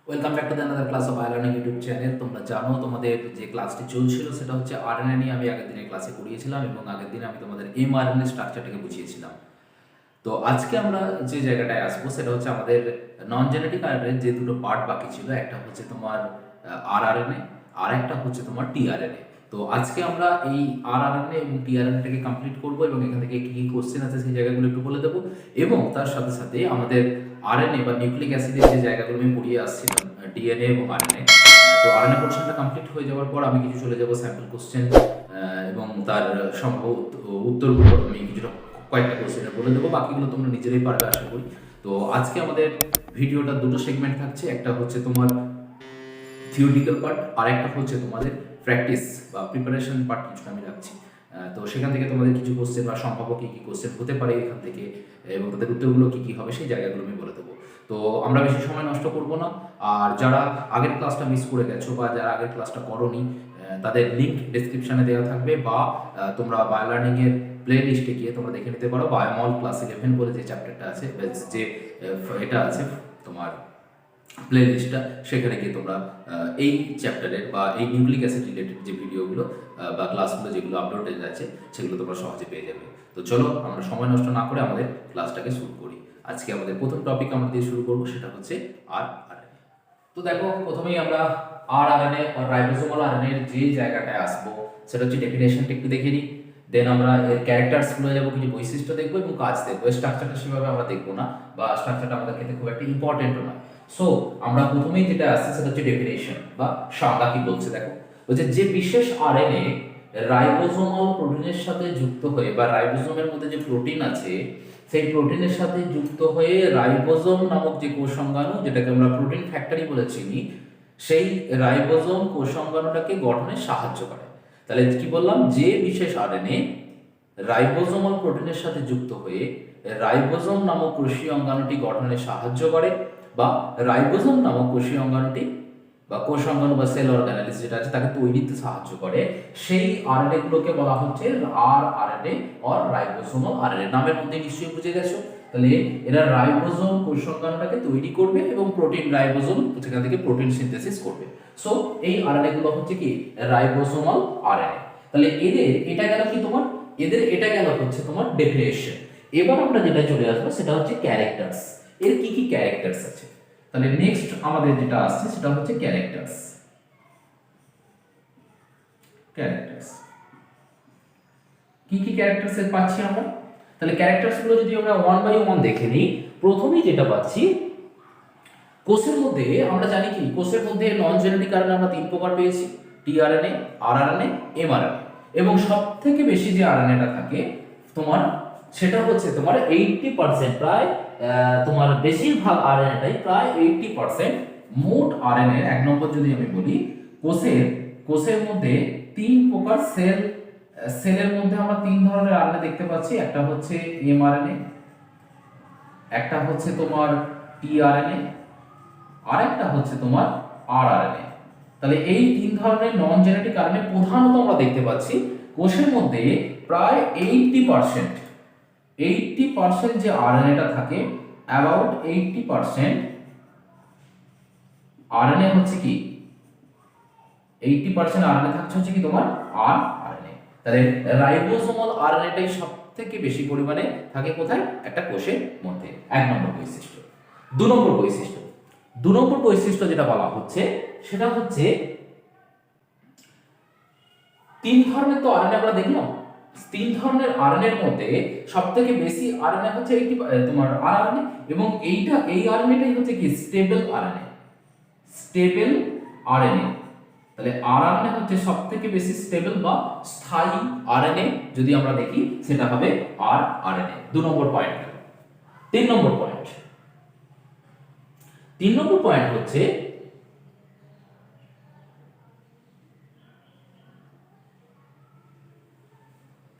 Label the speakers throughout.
Speaker 1: Welcome back to the another class of iLearning YouTube channel. তোমরা জানো তোমাদের যে ক্লাসটি চলছিল সেটা হচ্ছে আরএনএ নিয়ে আমি আগের দিনের ক্লাসে করিয়েছিলাম এবং আগের দিনে আমি তোমাদের এমআরএনএ স্ট্রাকচারটাকে বুঝিয়েছিলাম। তো আজকে আমরা যে জায়গাটায় আসবো সেটা হচ্ছে আমাদের নন জেনেটিক আরএনএ যে দুটো পার্ট বাকি ছিল, একটা হচ্ছে তোমার আরআরএনএ আর একটা হচ্ছে তোমার টিআরএনএ। তো আজকে আমরা এই আরআরএনএ এবং টিআরএনএটাকে কমপ্লিট করবো এবং এখান থেকে কী কী কোশ্চেন আছে সেই জায়গাগুলো একটু বলে দেবো এবং তার সাথে সাথে আমাদের আরএনএ বা নিউক্লিক অ্যাসিডের যে জায়গাগুলো আমি পড়িয়ে আসছিলাম, ডিএনএ এবং আরএনএ। তো আরএনএ পোর্শনটা কমপ্লিট হয়ে যাওয়ার পর আমি কিছু চলে যাব স্যাম্পল কোশ্চেন এবং তার সম্ভব উত্তরগুলো আমি কিছুটা কয়েকটা কোশ্চেনে বলে দেবো, বাকিগুলো তোমরা নিজেরাই পারবে আশা করি। তো আজকে আমাদের ভিডিওটা দুটো সেগমেন্ট থাকছে, একটা হচ্ছে তোমার থিওরিটিক্যাল পার্ট আর একটা হচ্ছে তোমাদের প্র্যাকটিস বা প্রিপারেশন পার্ট কিছুটা আমি রাখছি। তো সেখান থেকে তোমাদের কিছু কোশ্চেন বা সম্ভাব্য কী কী কোশ্চেন হতে পারে এখান থেকে এবং তাদের উত্তরগুলো কী কী হবে সেই জায়গাগুলো আমি বলে দেবো। তো আমরা বেশি সময় নষ্ট করব না। আর যারা আগের ক্লাসটা মিস করে গেছো বা যারা আগের ক্লাসটা করোনি, তাদের লিঙ্ক ডেসক্রিপশানে দেওয়া থাকবে বা তোমরা বায়োলার্নিংয়ের প্লে লিস্টে গিয়ে তোমরা দেখে নিতে পারো। বায়োমল ক্লাস 11 বলে যে চ্যাপ্টারটা আছে, যে এটা আছে তোমার প্লে লিস্টটা, সেখানে গিয়ে তোমরা এই চ্যাপ্টারের বা এই নিউক্লিক অ্যাসিড রিলেটেড যে ভিডিওগুলো বা ক্লাসগুলো যেগুলো আপলোডেড আছে সেগুলো তোমরা সহজে পেয়ে যাবে। তো চলো আমরা সময় নষ্ট না করে আমাদের ক্লাসটাকে শুরু করি। আজকে আমাদের প্রথম টপিক আমরা দিয়ে শুরু করবো, সেটা হচ্ছে আরআরএনএ। তো দেখো, প্রথমেই আমরা আরআরএনএ আর রাইবোসোমাল আরএনএর যে জায়গাটায় আসবো সেটা হচ্ছে ডেফিনেশনটা একটু দেখে নিই। দেন আমরা এর ক্যারেক্টার্সগুলো যাবো, কিছু বৈশিষ্ট্য দেখবো এবং কাজ দেখবো। স্ট্রাকচারটা সেভাবে আমরা দেখবো না বা স্ট্রাকচারটা আমাদের ক্ষেত্রে খুব একটা ইম্পর্টেন্টও নয়। সো আমরা প্রথমেই যেটা আসছে সেটা হচ্ছে ডেফিনেশন বা সংজ্ঞা কি বলছে। দেখো, বলছে যে বিশেষ আরএনএ রাইবোসোমাল প্রোটিনের সাথে যুক্ত হয়ে বা রাইবোসোমের মধ্যে যে প্রোটিন আছে সেই প্রোটিনের সাথে যুক্ত হয়ে রাইবোসোম নামক যে কোষাঙ্গাণু, যেটাকে আমরা প্রোটিন ফ্যাক্টরি বলে চিনি, সেই রাইবোসোম কোষাঙ্গাণুটাকে গঠনে সাহায্য করে। তাহলে কি বললাম, যে বিশেষ আরএনএ রাইবোসোমাল প্রোটিনের সাথে যুক্ত হয়ে রাইবোসোম নামক কোষীয় অঙ্গাণুটি গঠনে সাহায্য করে বা রাইবোসোম নামক কোষীয় অঙ্গাণুটি বা কোষ অঙ্গাণু বা সেল অর্গানালিস যেটা আছে তাকে তৈরিতে সাহায্য করে, সেই আরএনএ গুলোকে বলা হচ্ছে আরআরএনএ অর রাইবোসোমাল আরএনএ। নামের মধ্যে নিশ্চয়ই বুঝে গেছো। তাহলে এরা রাইবোসোম কোষ অঙ্গাণুটাকে তৈরি করবে এবং প্রোটিন রাইবোসোম সেখান থেকে প্রোটিন সিনথেসিস করবে। সো এই আরএনএ গুলো হচ্ছে কি রাইবোসোমাল আরএনএ। তাহলে এটা গেল কি তোমার, এটা গেল হচ্ছে তোমার ডেফিনেশন। এবার আমরা যেটা চলে আসবো সেটা হচ্ছে ক্যারেক্টার্স। এর কি কি ক্যারেক্টার্স আছে। তাহলে নেক্সট আমাদের যেটা আসছে সেটা হচ্ছে ক্যারেক্টার্স। কি কি ক্যারেক্টার্স এর পাচ্ছি আমরা। তাহলে ক্যারেক্টার্স গুলো যদি আমরা ওয়ান বাই ওয়ান দেখে নিই, প্রথমেই যেটা পাচ্ছি কোষের মধ্যে, আমরা জানি কি কোষের মধ্যে নন জেনেটিক আরএনএ আমরা তিন প্রকার পেয়েছি, টিআরএনএ, আরআরএনএ, এমআরএনএ। এবং সবথেকে বেশি যে আরএনএটা থাকে তোমার সেটা হচ্ছে তোমার 80%, প্রায় তোমার বেশিরভাগ আরএনএটাই প্রায় 80% মোট আরএনএ। এক নম্বর যদি আমি বলি, কোষের মধ্যে তিন প্রকার সেলের মধ্যে আমরা তিন ধরনের আরএনএ দেখতে পাচ্ছি। একটা হচ্ছে এমআরএনএ, একটা হচ্ছে তোমার টিআরএনএ, আর একটা হচ্ছে তোমার আরআরএনএ। তাহলে এই তিন ধরনের নন জেনেটিক আরএনএ প্রধানত আমরা দেখতে পাচ্ছি কোষের মধ্যে প্রায় 80% যে আরএনএটা থাকে, অ্যাবাউট 80% আরএনএ হচ্ছে কি 80% আরএনএ থাকছে হচ্ছে কি তোমার আরআরএনএ। তাহলে রাইবোসোমাল আরএনএটাই সবথেকে বেশি পরিমাণে থাকে কোথায়, একটা কোষের মধ্যে। এক নম্বর বৈশিষ্ট্য। দু নম্বর বৈশিষ্ট্য যেটা বলা হচ্ছে সেটা হচ্ছে তিন ধরনের তো আরএনএ আমরা দেখলাম। তিন ধরনের আরএনএর মধ্যে সবথেকে বেশি আরএনএ হচ্ছে তোমার আরআরএনএ, এবং এই আরএনএটাই হচ্ছে কি স্টেবল আরএনএ। তাহলে আরআরএনএ হচ্ছে সবথেকে বেশি স্টেবল বা স্থায়ী আরএনএ। যদি আমরা দেখি সেটা হবে আরআরএনএ। দু নম্বর পয়েন্ট। তিন নম্বর পয়েন্ট হচ্ছে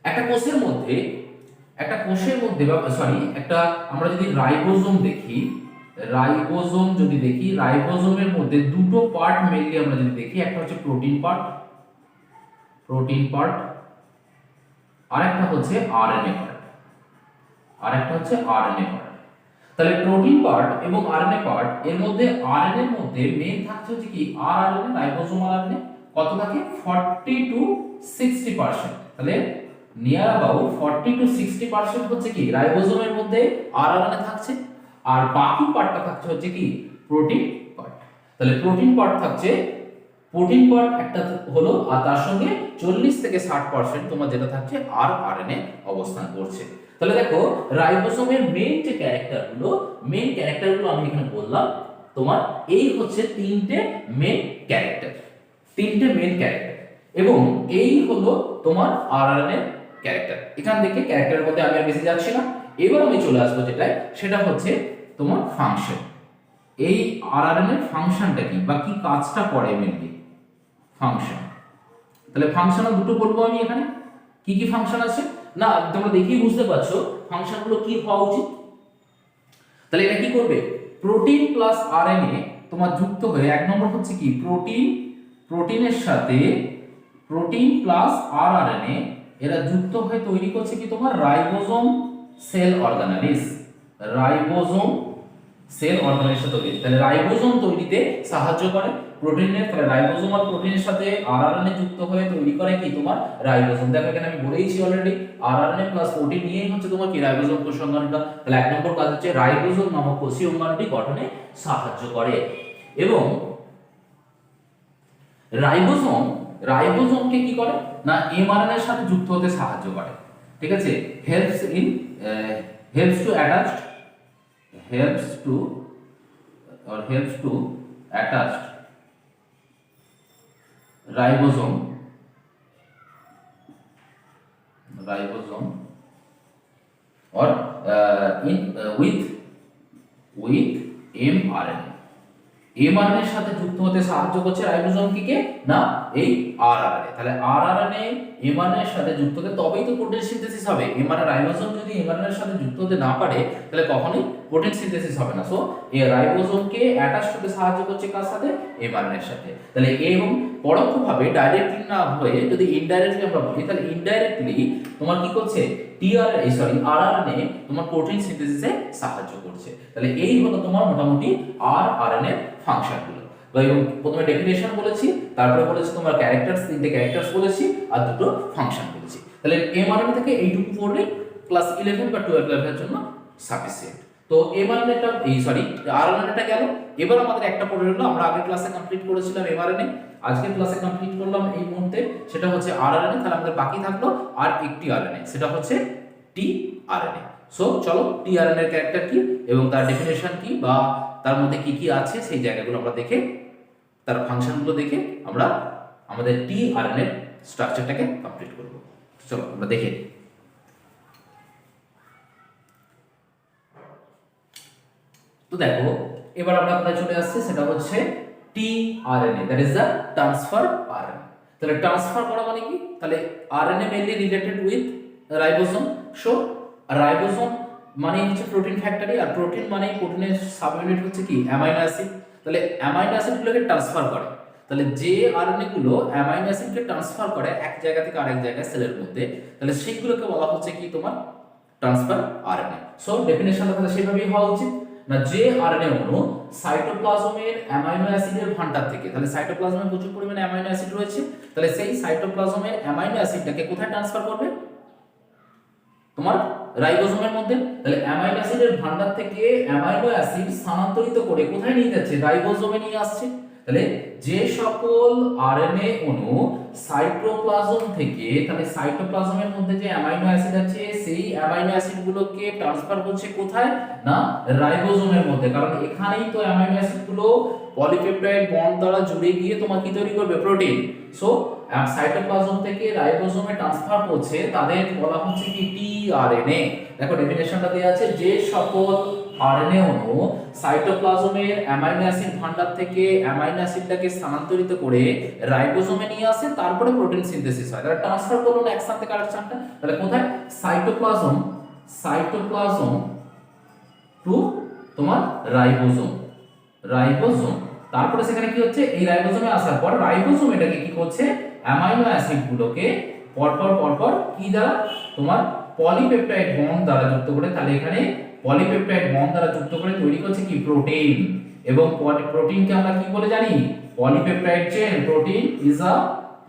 Speaker 1: একটা কোষের মধ্যে একটা আমরা যদি রাইবোসোম দেখি, রাইবোসোমের মধ্যে দুটো পার্ট মেইনলি আমরা যদি দেখি, একটা হচ্ছে প্রোটিন পার্ট আর একটা হচ্ছে আরএনএ পার্ট। তাহলে প্রোটিন পার্ট এবং আরএনএ পার্ট এর মধ্যে আরএনএ এর মধ্যে মেইন থাকছে হচ্ছে কি আরআরএনএ রাইবোসোমাল আরএনএ কত থাকে 40 টু 60%। তাহলে নিয়ার अबाउट 40 টু 60% হচ্ছে কি রাইবোসোমের মধ্যে আরআরএনএ থাকছে, আর বাকি পার্টটা থাকছে হচ্ছে কি প্রোটিন পার্ট। তাহলে প্রোটিন পার্ট থাকছে, প্রোটিন পার্ট একটা হলো, আর তার সঙ্গে 40 থেকে 60% তোমার যেটা থাকছে আরআরএনএ অবস্থান করছে। তাহলে দেখো রাইবোসোমের মেইন যে ক্যারেক্টারগুলো আমি এখানে বললাম তোমার, এই হচ্ছে তিনটে মেইন ক্যারেক্টার এবং এই হলো তোমার আরআরএনএ ক্যারেক্টার। এখান থেকে ক্যারেক্টারের মধ্যে আমি আর বেশি যাচ্ছি না, এবার আমি চলে আসবো সেটা হচ্ছে তোমার ফাংশন। এই আরআরএনএ ফাংশনটা কি বা কি কাজটা করে মেইনলি ফাংশন। তাহলে ফাংশন দুটো বলবো আমি এখানে, কি কি ফাংশন আছে না তোমরা দেখেই বুঝতে পারছো ফাংশনগুলো কি হওয়া উচিত। তাহলে এটা কি করবে, প্রোটিন প্লাস আরএনএ তোমার যুক্ত হয়ে, এক নম্বর হচ্ছে কি প্রোটিনের সাথে প্রোটিন প্লাস আরআরএনএ এরা যুক্ত হয়ে তৈরি করছে কি তোমার রাইবোসোম সেল অর্গানেলিস। রাইবোসোম সেল অর্গানেলিস তৈরি, তাহলে রাইবোসোম তৈরিতে সাহায্য করে প্রোটিনের। তাহলে রাইবোসোম আর প্রোটিনের সাথে আরআরএনএ যুক্ত হয়ে তৈরি করে কি তোমার রাইবোসোম। দেখো এখানে আমি বলেইছি অলরেডি আরআরএনএ প্লাস প্রোটিন নিয়েই হচ্ছে তোমার কি রাইবোসোম কোষ অঙ্গাণুটা। তাহলে এক নম্বর কাজ হচ্ছে রাইবোসোম নামক কোষীয় অঙ্গাণুটি গঠনে সাহায্য করে। এবং রাইবোসোমকে কি করে না এমআরএনএ এর সাথে যুক্ত হতে সাহায্য করে, ঠিক আছে। helps to attach ribosome or with mRNA। MRNA এর সাথে যুক্ত হতে সাহায্য করছে রাইবোসোম কে না এই আরআরএনএ। তাহলে আরআরএনএ এমআরএনএ এর সাথে যুক্ত হতে তবেই তো প্রোটিন সিনথেসিস হবে। এমআরএনএ রাইবোসোম যদি এমআরএনএ এর সাথে যুক্ত হতে না পারে তাহলে কখনোই প্রোটিন সিনথেসিস হবে না। সো এই রাইবোসোমকে অ্যাটাচ হতে সাহায্য করছে কার সাথে এমআরএনএ এর সাথে। তাহলে এবং পরোক্ষভাবে ডাইরেক্টলি না হয়ে যদি ইনডাইরেক্টলি আমরা বলি তাহলে ইনডাইরেক্টলি তোমার কি করছে আরআরএনএ তোমার প্রোটিন সিনথেসিসে সাহায্য করছে। তাহলে এই হলো তোমার মোটামুটি আরআরএনএ ফাংশনগুলো। এবং প্রথমে ডেফিনেশন বলেছি, তারপরে বলেছি তোমার ক্যারেক্টারস, তিনটে ক্যারেক্টারস বলেছি, আর দুটো ফাংশন বলেছি। তাহলে এমআরএনএ থেকে এইটুকু পড়লে ক্লাস 11 বা 12 লেভেলের জন্য সাফিসিয়েন্ট। তো এমআরএনএটা আরআরএনএটা গেল। এবার আমাদের একটা পড়ে রইলো, আমরা আগের ক্লাসে কমপ্লিট করেছিলাম এমআরএনএ, আজকের ক্লাসে কমপ্লিট করলাম এই মুহূর্তে, সেটা হচ্ছে আরআরএনএ। তাহলে আমাদের বাকি থাকলো আর একটি আরএনএ, সেটা হচ্ছে টিআরএনএ। সো চলো টিআরএনএ এর ক্যারেক্টার কি এবং তার ডেফিনেশন কি বা তার মধ্যে কি কি আছে সেই জায়গাগুলো আমরা দেখে, তার ফাংশনগুলো দেখে আমরা আমাদের টিআরএনএ এর স্ট্রাকচারটাকে কমপ্লিট করব। চলো আমরা দেখে। তো দেখো এবার আমরা কোথায় চলে আসছি, সেটা হচ্ছে tRNA, that is the transfer RNA. তাহলে ট্রান্সফার করা মানে কি, তাহলে RNA mainly related with ribosome. So ribosome মানে হচ্ছে প্রোটিন ফ্যাক্টরি, আর প্রোটিন মানে প্রোটিনের সাবইউনিট হচ্ছে কি অ্যামাইনো অ্যাসিড। তাহলে অ্যামাইনো অ্যাসিডগুলোকে ট্রান্সফার করে। তাহলে যে আরএনএ গুলো অ্যামাইনো অ্যাসিডকে ট্রান্সফার করে এক জায়গা থেকে আরেক জায়গায় সেলের মধ্যে, তাহলে সেইগুলোকে বলা হচ্ছে কি তোমার ট্রান্সফার আরএনএ। সো ডেফিনেশনটা তাহলে সেভাবেই হওয়া উচিত না, যে আরএনএ অণু সাইটোপ্লাজমের অ্যামাইনো অ্যাসিডের ভান্ডার থেকে, তাহলে সাইটোপ্লাজমে প্রচুর পরিমাণে অ্যামাইনো অ্যাসিড রয়েছে, তাহলে সেই সাইটোপ্লাজমের অ্যামাইনো অ্যাসিডটাকে কোথায় ট্রান্সফার করবে তোমার রাইবোসোমের মধ্যে। তাহলে অ্যামাইনো অ্যাসিডের ভান্ডার থেকে অ্যামাইনো অ্যাসিড স্থানান্তরিত করে কোথায় নিয়ে যাচ্ছে, রাইবোসোমে নিয়ে আসছে। তাহলে যে সকল আরএনএ অণু সাইটোপ্লাজম থেকে, তাহলে সাইটোপ্লাজমের মধ্যে যে অ্যামাইনো অ্যাসিড আছে সেই অ্যামাইনো অ্যাসিডগুলোকে ট্রান্সফার করছে কোথায় না রাইবোসোমের মধ্যে, কারণ এখানেই তো অ্যামাইনো অ্যাসিডগুলো পলিপেপটাইড বন্ড দ্বারা জুড়ে গিয়ে তোমার কি তৈরি করবে প্রোটিন। সো সাইটোপ্লাজম থেকে রাইবোসোমে ট্রান্সফার করছে, তাদের বলা হচ্ছে কি টিআরএনএ। দেখো ডেফিনেশনটা দেয়া আছে, যে সকল আরএনএ অণু সাইটোপ্লাজমের অ্যামাইনো অ্যাসিড ভান্ডার থেকে অ্যামাইনো অ্যাসিডটাকে স্থানান্তরিত করে রাইবোসোমে নিয়ে আসে, তারপরে প্রোটিন সিনথেসিস হয়। তাহলে ট্রান্সফার করলো না এক স্থান থেকে আরেক স্থানে, তাহলে কোথায় সাইটোপ্লাজম টু তোমার রাইবোসোম। তারপরে সেখানে কি হচ্ছে, এই রাইবোসোমে আসার পর রাইবোসোম এটাকে কি করছে, অ্যামাইনো অ্যাসিড গুলোকে পরপর কি দ্বারা তোমার পলিপেপটাইড বন্ড দ্বারা যুক্ত করে, তাহলে এখানে পলিপেপটাইড বন্ড দ্বারা যুক্ত করে তৈরি করছে কি প্রোটিন, এবং প্রোটিনকে আমরা কি বলে জানি, polypeptide chain. Protein is a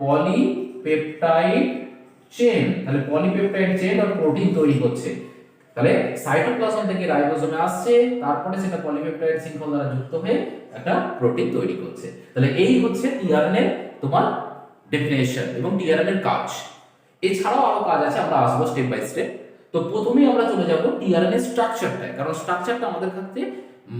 Speaker 1: polypeptide chain. তাহলে পলিপেপটাইড চেন আর প্রোটিন তৈরি করছে। তাহলে সাইটোপ্লাজম থেকে রাইবোজোমে আসছে, তারপরে সেটা পলিপেপটাইড শৃঙ্খল দ্বারা যুক্ত হয়ে একটা প্রোটিন তৈরি করছে। তাহলে এই হচ্ছে টিআরএনএ তোমার ডেফিনেশন এবং টিআরএনএ এর কাজ। এছাড়াও আরো কাজ আছে, আমরা আসবো স্টেপ বাই স্টেপ। তো প্রথমেই আমরা চলে যাব টিআরএনএ স্ট্রাকচারটায়, কারণ স্ট্রাকচারটা আমাদের কাছে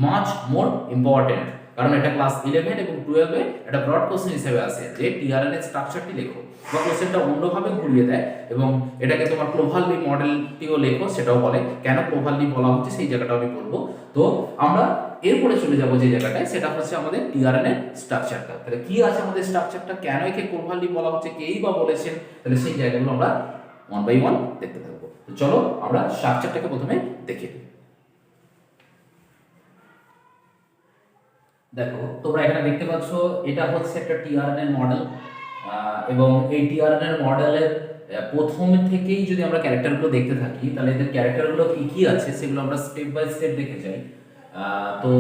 Speaker 1: মাচ মোর ইম্পর্টেন্ট, কারণ এটা ক্লাস 11 এবং 12 এ একটা ব্রড কোশ্চেন হিসেবে আসে যে টিআরএনএ স্ট্রাকচারটি লেখো, বা কোশ্চেনটা অন্যভাবে ঘুরিয়ে দেয় এবং এটাকে তোমার ক্লোভারলি মডেলটিও লেখো, সেটাও বলে। কেন ক্লোভারলি বলা হচ্ছে সেই জায়গাটা আমি বলবো। তো আমরা এরপরে চলে যাব যে জায়গাটায়, সেটা হচ্ছে আমাদের টিআরএনএ স্ট্রাকচারটা। তাহলে কি আছে আমাদের স্ট্রাকচারটা, কেন একে ক্লোভারলি বলা হচ্ছে, কেই বা বলেছেন, তাহলে সেই জায়গাগুলো আমরা ওয়ান বাই ওয়ান দেখতে থাকবো। তো চলো আমরা স্ট্রাকচারটাকে প্রথমে দেখে নিই। দেখো তোমরা এখানে দেখতে পাচ্ছ, এটা হচ্ছে একটা টিআরএনএ মডেল, এবং এই টিআরএনএ মডেলের প্রথম থেকেই যদি আমরা ক্যারেক্টারগুলো দেখতে থাকি, তাহলে এদের ক্যারেক্টারগুলো কি কি আছে সেগুলো আমরা স্টেপ বাই স্টেপ দেখে যাই। তো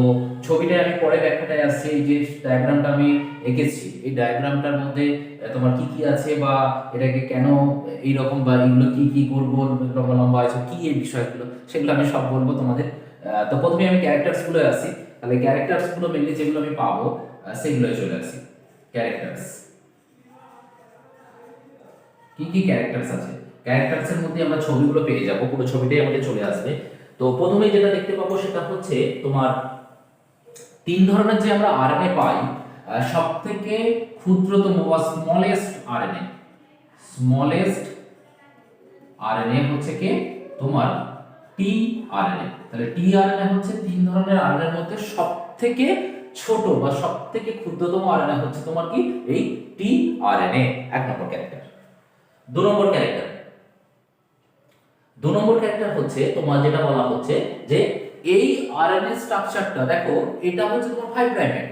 Speaker 1: ছবিটায় আমি পরে ব্যাখ্যাটায় আসছি, এই যে ডায়াগ্রামটা আমি এঁকেছি, এই ডায়াগ্রামটার মধ্যে তোমার কি কি আছে, বা এটাকে কেন এইরকম, বা এগুলো কি কি গোল গোল লম্বা লম্বা আছে, কি এই বিষয়গুলো, সেগুলো আমি সব বলবো তোমাদের। তো প্রথমে আমি ক্যারেক্টারসগুলো আসি। তাহলে ক্যারেক্টারসগুলো মেনলি যেগুলো আমি পাবো সেগুলোই চলে আসি। ক্যারেক্টারস, কি কি ক্যারেক্টারস আছে, ক্যারেক্টারসের মধ্যে আমরা ছবিগুলো পেয়ে যাব, পুরো ছবিটাই আমাদের চলে আসবে। তো প্রথমেই যেটা দেখতে পাবো সেটা হচ্ছে তোমার তিন ধরনের যে আমরা আরএনএ পাই, সবথেকে ক্ষুদ্রতম বা স্মলেস্ট আরএনএ হচ্ছে কি তোমার টিআরএনএ। তাহলে টিআরএনএ হচ্ছে তিন ধরনের আরএনএর মধ্যে সবথেকে ছোট বা সবথেকে ক্ষুদ্রতম আরএনএ হচ্ছে তোমার কি এই টিআরএনএ। এক নম্বর ক্যারেক্টার। দু নম্বর ক্যারেক্টার হচ্ছে তোমার যেটা বলা হচ্ছে যে এই আরএনএ স্ট্রাকচারটা দেখো, এটা হচ্ছে তোমার 5 প্রাইমেট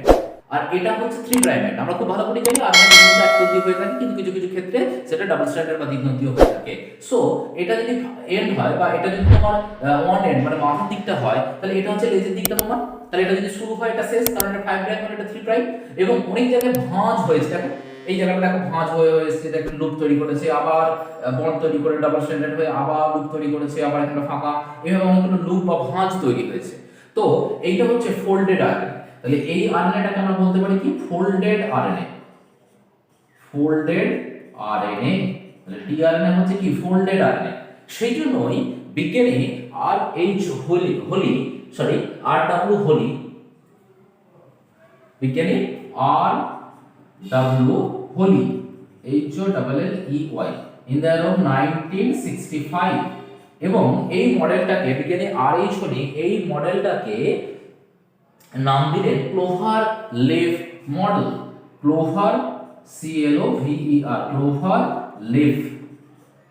Speaker 1: আর এটা হচ্ছে 3 প্রাইমেট। আমরা খুব ভালো করে জানি আরএনএ এর মধ্যে একতন্ত্রী হয়ে থাকে, কিন্তু কিছু কিছু ক্ষেত্রে সেটা ডাবল স্ট্র্যান্ডেড বা দ্বিতন্ত্রী হয়ে থাকে। সো এটা যদি এন্ড হয়, বা এটা যদি তোমার ওয়ান এন্ড মানে মাথার দিকটা হয়, তাহলে এটা হচ্ছে লেজের দিকটা তোমার। তাহলে এটা যদি শুরু হয় এটা শেষ, কারণ এটা 5 প্রাইম মানে এটা 3 প্রাইম। এবং অনেক জায়গায় ভাঁজ হয়েছে, দেখো এই জায়গাটা দেখো ভাঁজ হয়ে এসেছে, দেখো লুপ তৈরি করেছে, আবার বন্ড তৈরি করে ডাবল স্ট্র্যান্ডেড হয়ে আবার লুপ তৈরি করেছে, আবার এখানে ফাঁকা, এভাবে অনেকগুলো লুপ বা ভাঁজ তৈরি হয়েছে। তো এইটা হচ্ছে ফোল্ডেড আরএনএ। তাহলে এই আরএনএটাকে আমরা বলতে পারি কি ফোল্ডেড আরএনএ। তাহলে টিআরএনএ হচ্ছে কি ফোল্ডেড আরএনএ। সেই জন্যই বিজ্ঞানী আর এইচ হোলি বিজ্ঞানী R W Holley HOLLEY in the year of 1965, এবং এই মডেলটাকে বিজ্ঞানী আর এইচ হোলি এই মডেলটাকে নাম দিলেন clover leaf model. Clover CLOVER,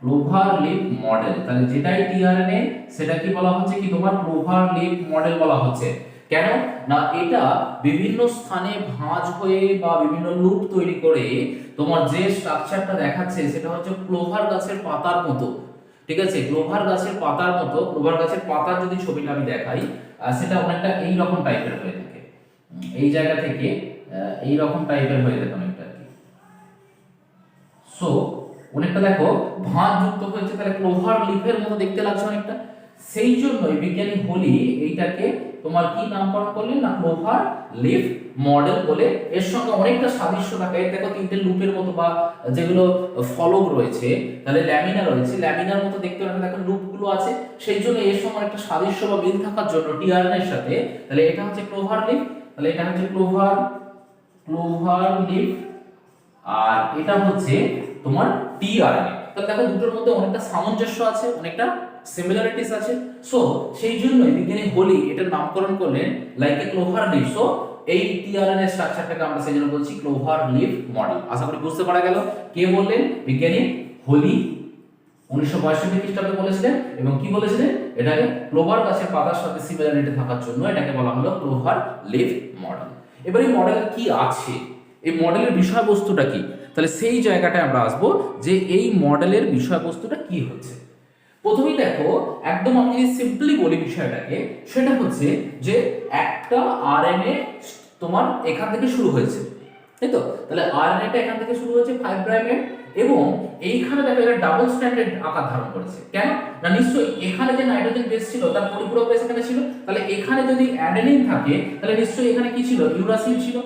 Speaker 1: clover leaf model. তাহলে যেটাই টিআরএনএ সেটা কি বলা হচ্ছে কি তোমার ক্লোভার লিফ মডেল বলা হচ্ছে। কেন না এটা বিভিন্ন স্থানে ভাঁজ হয়ে বা বিভিন্ন লুপ তৈরি করে তোমার যে স্ট্রাকচারটা দেখাচ্ছে সেটা হচ্ছে ক্লোভার গাছের পাতার মতো। ঠিক আছে, ক্লোভার গাছের পাতার মতো। ক্লোভার গাছের পাতার যদি ছবিটা আমি দেখাই, সেটা অনেকটা এই রকম টাইপের হয়ে থাকে, এই জায়গা থেকে এই রকম টাইপের হয়ে থাকে অনেকটা আর কি। সো অনেকটা দেখো ভাঁজ যুক্ত হয়েছে, তাহলে ক্লোভার লিফের মতো দেখতে লাগছে অনেকটা। সেই জন্যই বিজ্ঞানী হোলি এইটাকে তোমার কি নামকরণ করলেন না ক্লোভার লিফ মডেল বলে। এর সঙ্গে অনেকটা সাদৃশ্য থাকে, দেখো তিনটে লুপের মতো বা যেগুলো ফলক রয়েছে, তাহলে ল্যামিনা রয়েছে, ল্যামিনার মতো দেখতে অনেকটা দেখো লুপগুলো আছে। সেই জন্য এর সঙ্গে একটা সাদৃশ্য বা মিল থাকার জন্য টিআরএনএ এর সাথে, তাহলে এটা হচ্ছে ক্লোভার লিফ, তাহলে এটা হচ্ছে ক্লোভার লিফ, আর এটা হচ্ছে তোমার টিআরএনএ। তাহলে দেখো দুটোর মধ্যে অনেকটা সামঞ্জস্য আছে, অনেকটা সিমিলারিটিস আছে। সো সেই জন্যই বিজ্ঞানী হোলি এটার নামকরণ করলেন like a clover leaf. So এই টিআরএনএ স্ট্রাকচারটাকে আমরা সেই জন্য বলছি ক্লোভার লিফ মডেল। আশা করি বুঝতে পারা গেল। কে বললেন? বিজ্ঞানী হোলি 1962 খ্রিস্টাব্দে বলেছিলেন, এবং কি বলেছিলেন? এটাকে ক্লোভার গাছের পাতার সাথে সিমিলারিটি থাকার জন্য এটাকে বলা হলো ক্লোভার লিফ মডেল। এবার এই মডেলে কি আছে, এই মডেলের বিষয়বস্তুটা কি, তাহলে সেই জায়গাটায় আমরা আসবো যে এই মডেলের বিষয়বস্তুটা কি হচ্ছে। প্রথমেই দেখো, একদম আমি যদি সিম্পলি বলি বিষয়টাকে, সেটা হচ্ছে যে একটা আরএনএ তোমার এখান থেকে শুরু হয়েছে, তাই তো? তাহলে আরএনএটা এখান থেকে শুরু হয়েছে 5 প্রাইমের, এবং এইখানে দেখো এটা ডাবল স্ট্র্যান্ডেড আকার ধারণ করেছে। কেন না, নিশ্চয়ই এখানে যে নাইট্রোজেন বেস ছিল তার পরিপূরক বেস এখানে ছিল, তাহলে এখানে যদি অ্যাডেনিন থাকে তাহলে নিশ্চয়ই এখানে কি ছিল, ইউরাসিল ছিল।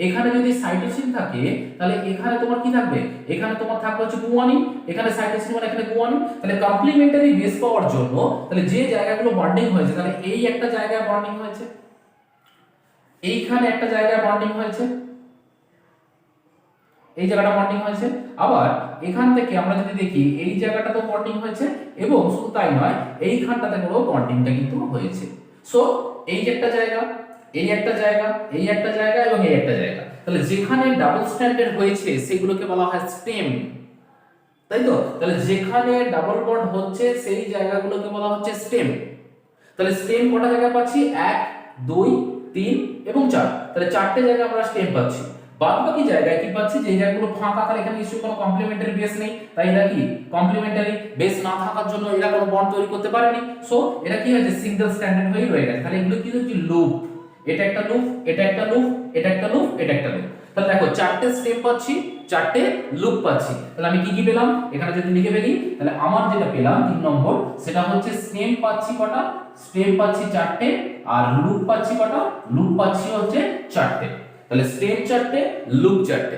Speaker 1: এখানে যদি সাইটোসিন থাকে তাহলে এখানে তোমার কি থাকবে, এখানে তোমার থাকবে হচ্ছে গুয়ানিন, এখানে সাইটোসিন মানে এখানে গুয়ানিন। তাহলে কমপ্লিমেন্টারি বেস পাওয়ার জন্য তাহলে যে জায়গাগুলো বন্ডিং হয়েছে, তাহলে এই একটা জায়গায় বন্ডিং হয়েছে, এইখানে একটা জায়গায় বন্ডিং হয়েছে, এই জায়গাটা বন্ডিং হয়েছে, আবার এখান থেকে আমরা যদি দেখি এই জায়গাটাতেও বন্ডিং হয়েছে, এবং শুধু তাই নয় এইখানটাতে পুরো বন্ডিংটা কিন্তু হয়েছে। সো এই যে একটা জায়গা, এই একটা জায়গা, এই একটা জায়গা এবং এই একটা জায়গা, তাহলে যেখানে ডাবল স্ট্র্যান্ডেড হয়েছে সেগুলোকে বলা হয় স্টেম, তাই তো? তাহলে যেখানে ডাবল বন্ড হচ্ছে সেই জায়গাগুলোকে বলা হচ্ছে স্টেম। তাহলে স্টেম কটা জায়গা পাচ্ছি, 1 2 3 এবং 4, তাহলে চারটে জায়গা আমরা স্টেম পাচ্ছি। বাদ বাকি জায়গায় কি পাচ্ছি, যে জায়গাগুলো ফাঁকা, তাহলে এখানে নিশ্চয়ই কোনো কমপ্লিমেন্টারি বেস নেই, তাই এরা কি কমপ্লিমেন্টারি বেস না থাকার জন্য এরা কোনো বন্ড তৈরি করতে পারেনি। সো এটা কি হয়েছে, সিঙ্গেল স্ট্যান্ডার্ড হয়ে রয়ে গেছে। তাহলে এগুলো কি হচ্ছে, লুপ, এটা একটা লুপ, এটা একটা লুপ, এটা একটা লুপ, এটা একটা লুপ। তাহলে দেখো চারটে স্টেম পাচ্ছি, চারটে লুপ পাচ্ছি। তাহলে আমি কি কি পেলাম, এখানে যদি লিখে ফেলি তাহলে আমার যেটা পেলাম 3 নম্বর, সেটা হচ্ছে স্টেম পাচ্ছি কটা, স্টেম পাচ্ছি চারটে, আর লুপ পাচ্ছি কটা, লুপ পাচ্ছি হচ্ছে চারটে। তাহলে স্টেম চারটে, লুপ চারটে।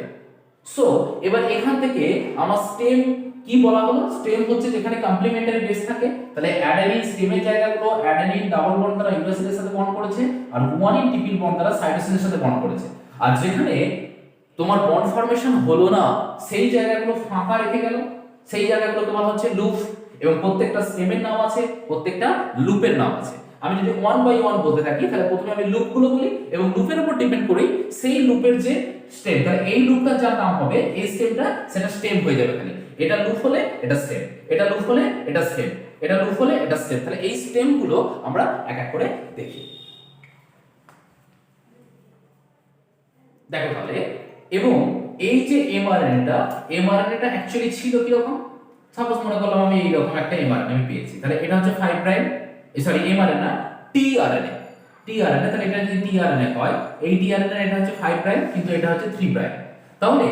Speaker 1: সো এবার এখান থেকে আমার স্টেম কি বলা হলো, স্টেম হচ্ছে যেখানে কমপ্লিমেন্টারি বেস থাকে। তাহলে অ্যাডেনিন স্টেমের জায়গাগুলো অ্যাডেনিন ডাবল বন্ড দ্বারা ইউরাসিলের সাথে বন্ড করেছে, আর গুয়ানিন ট্রিপল বন্ড দ্বারা সাইটোসিনের সাথে বন্ড করেছে। আর যেখানে তোমার বন্ড ফর্মেশন হলো না সেই জায়গাগুলো ফাঁকা রেখে গেল, সেই জায়গাগুলোকে বলা হচ্ছে লুপ, এবং প্রত্যেকটা স্টেমের নাম আছে, প্রত্যেকটা লুপের নাম আছে। আমি যদি 1 বাই 1 বলতে থাকি তাহলে প্রথমে আমি লুপগুলো বলি, এবং লুপের উপর ডিপেন্ড করি সেই লুপের যে স্টেম, তাহলে এই লুপটার যার নাম হবে এই স্টেমটা, সেটা স্টেম হয়ে যাবে। খালি এটা লুপ হলে এটা স্টেম, এটা লুপ হলে এটা স্টেম, এটা লুপ হলে এটা স্টেম। তাহলে এই স্টেমগুলো আমরা এক এক করে দেখি। দেখো তাহলে, এবং এই যে এমআরএনএটা অ্যাকচুয়ালি ছিল কি রকম, সাপোজ মনে করলাম আমি এই রকম একটা এমআরএনএ আমি পেয়েছি, তাহলে এটা হচ্ছে 5 প্রাইম, সরি এমআরএনএ না, টিআরএনএ, তাহলে এটা যদি টিআরএনএ হয়, এই টিআরএনএ এটা হচ্ছে 5 প্রাইম, কিন্তু এটা হচ্ছে 3 প্রাইম। তাহলে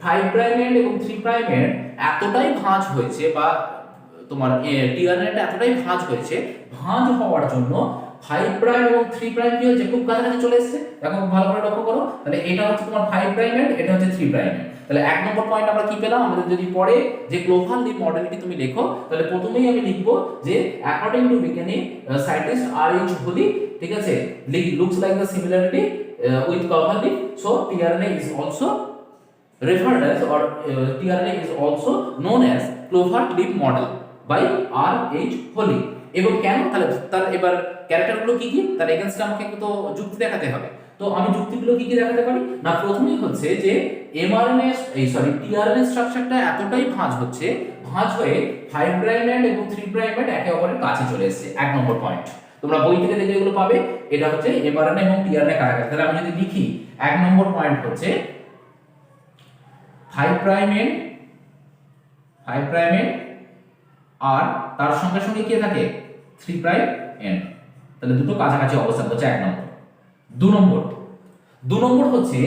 Speaker 1: 5 প্রাইম এন্ড এবং 3 প্রাইম এন্ড এতটাই ভাঁজ হয়েছে, বা তোমার টিআরএনএটা এতটাই ভাঁজ হয়েছে, ভাঁজ হওয়ার জন্য 5 প্রাইম এবং 3 প্রাইম কি হয়েছে, খুব কাছাকাছি চলে এসেছে। দেখো ভালো করে লক্ষ্য করো, তাহলে এটা হচ্ছে তোমার 5 প্রাইম এন্ড, এটা হচ্ছে 3 প্রাইম এন্ড। তাহলে এক নম্বর পয়েন্ট আমরা কি পেলাম, আমাদের যদি পরে যে ক্লোভার লিপ মডেলটি তুমি লেখো, তাহলে প্রথমেই আমি লিখব যে অ্যাকর্ডিং টু বিজ্ঞানী সায়েন্টিস্ট আর.এইচ. হোলি, ঠিক আছে, looks like the similarity with clover leaf, so tRNA is also referred as, or tRNA is also known as clover leaf model by R.H. Holy। এবং কেন, তাহলে তার এবার ক্যারেক্টারগুলো কি কি, তার এগেইনস্টে আমাকে তো যুক্তি দেখাতে হবে। তো আমি যুক্তিগুলো কি কি দেখাতে পারি না, প্রথমেই হচ্ছে যে টিআরএনএ স্ট্রাকচারটা এতটাই ভাঁজ হচ্ছে, ভাঁজ হয়ে 5 প্রাইম এন্ড এবং 3 প্রাইম এন্ড একে অপরের কাছে চলে এসেছে। এক নম্বর পয়েন্ট তোমরা বই থেকে দেখে এগুলো পাবে, এটা হচ্ছে এমআরএনএ এবং টিআরএনএ কাছাকাছি। তাহলে আমি যদি লিখি এক নম্বর পয়েন্ট হচ্ছে 5 প্রাইম এন্ড আর তার সঙ্গে সঙ্গে কি থাকে 3 প্রাইম এন্ড, তাহলে দুটো কাছাকাছি অবস্থান করছে এক নম্বর। দু নম্বর হচ্ছে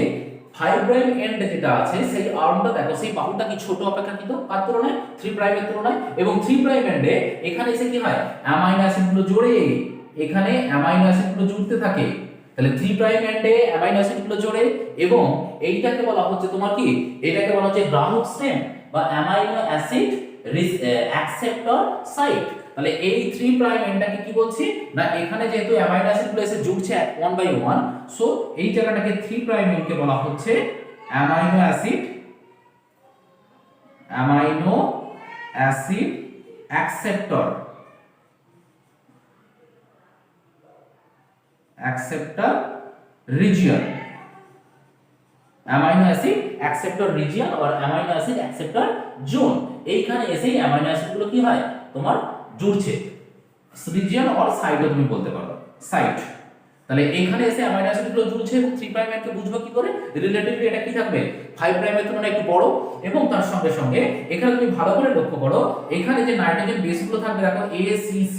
Speaker 1: 5 প্রাইম এন্ড যেটা আছে সেই আর্মটা দেখো, সেই বাহুটা কি ছোট অপেক্ষাকৃত কার তুলনায়, 3 প্রাইমের তুলনায়। এবং 3 প্রাইম এন্ডে এখানে এসে কি হয়, অ্যামাইনো অ্যাসিডগুলো জোড়ে, এখানে অ্যামাইনো অ্যাসিডগুলো জুড়তে থাকে। তাহলে 3 প্রাইম এন্ডে অ্যামাইনো অ্যাসিডগুলো জোড়ে, এবং এইটাকে বলা হচ্ছে তোমার কি, এটাকে বলা হচ্ছে গ্রাহক স্টেম বা অ্যামাইনো অ্যাসিড অ্যাকসেপ্টর সাইট। তাহলে এই 3 প্রাইম এন্ডটাকে কি বলছি না, এখানে যেহেতু অ্যামাইনো অ্যাসিডগুলো এসে জুড়ছে 1 বাই 1, সো এই জায়গাটাকে 3 প্রাইম এন্ডকে বলা হচ্ছে amino acid acceptor region, amino acid acceptor region আর অ্যামাইনো অ্যাসিড অ্যাকসেপ্টর জোন। এইখানে এসেই অ্যামাইনো অ্যাসিডগুলো কি হয় তোমার জুড়ছে, রিজিয়ন অর সাইটও তুমি বলতে পারো, সাইট। তাহলে এখানে এসে অ্যামাইনো অ্যাসিডগুলো ঝুলছে এবং 3 প্রাইম এন্ডকে বুঝবো কি করে, রিলেটিভলি এটা কি থাকবে 5 প্রাইমের তুলনায় একটু বড়, এবং তার সঙ্গে সঙ্গে এখানে তুমি ভালো করে লক্ষ্য করো এখানে যে নাইট্রোজেন বেসগুলো থাকবে দেখো ACC,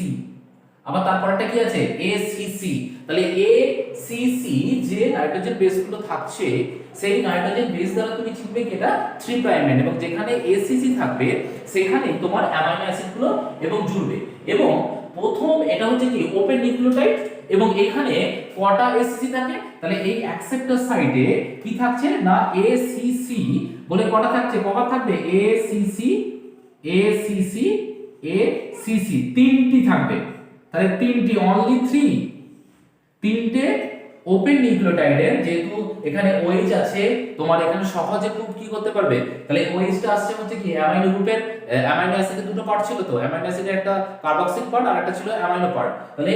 Speaker 1: আবার তারপরটা কি আছে ACC, তাহলে ACC যে নাইট্রোজেন বেসগুলো থাকছে সেই নাইট্রোজেন বেস দ্বারা তুমি চিনবে কি এটা 3 প্রাইম এন্ড, এবং যেখানে ACC থাকবে সেখানে তোমার অ্যামাইনো অ্যাসিডগুলো এবং জুড়বে। এবং প্রথম এটা হচ্ছে কি ওপেন নিউক্লিওটাইড, এবং এখানে কটা এসসি থাকে, তাহলে এই অ্যাকসেপ্টর সাইডে কি থাকছে না ACC বলে কটা থাকছে, কবার থাকবে ACC ACC ACC তিনটি থাকবে, তাহলে তিনটি অনলি 3, তিনটে ওপেন নিউক্লিওটাইডের, যেহেতু এখানে OH আছে তোমার এখানে সহজে খুব কি করতে পারবে, তাহলে OH-টা আসছে হচ্ছে কি অ্যামাইনো গ্রুপের, অ্যামাইনো অ্যাসিডের দুটো পার্ট ছিল তো, অ্যামাইনো অ্যাসিডের একটা কার্বক্সিল পার্ট আর একটা ছিল অ্যামাইনো পার্ট, তাহলে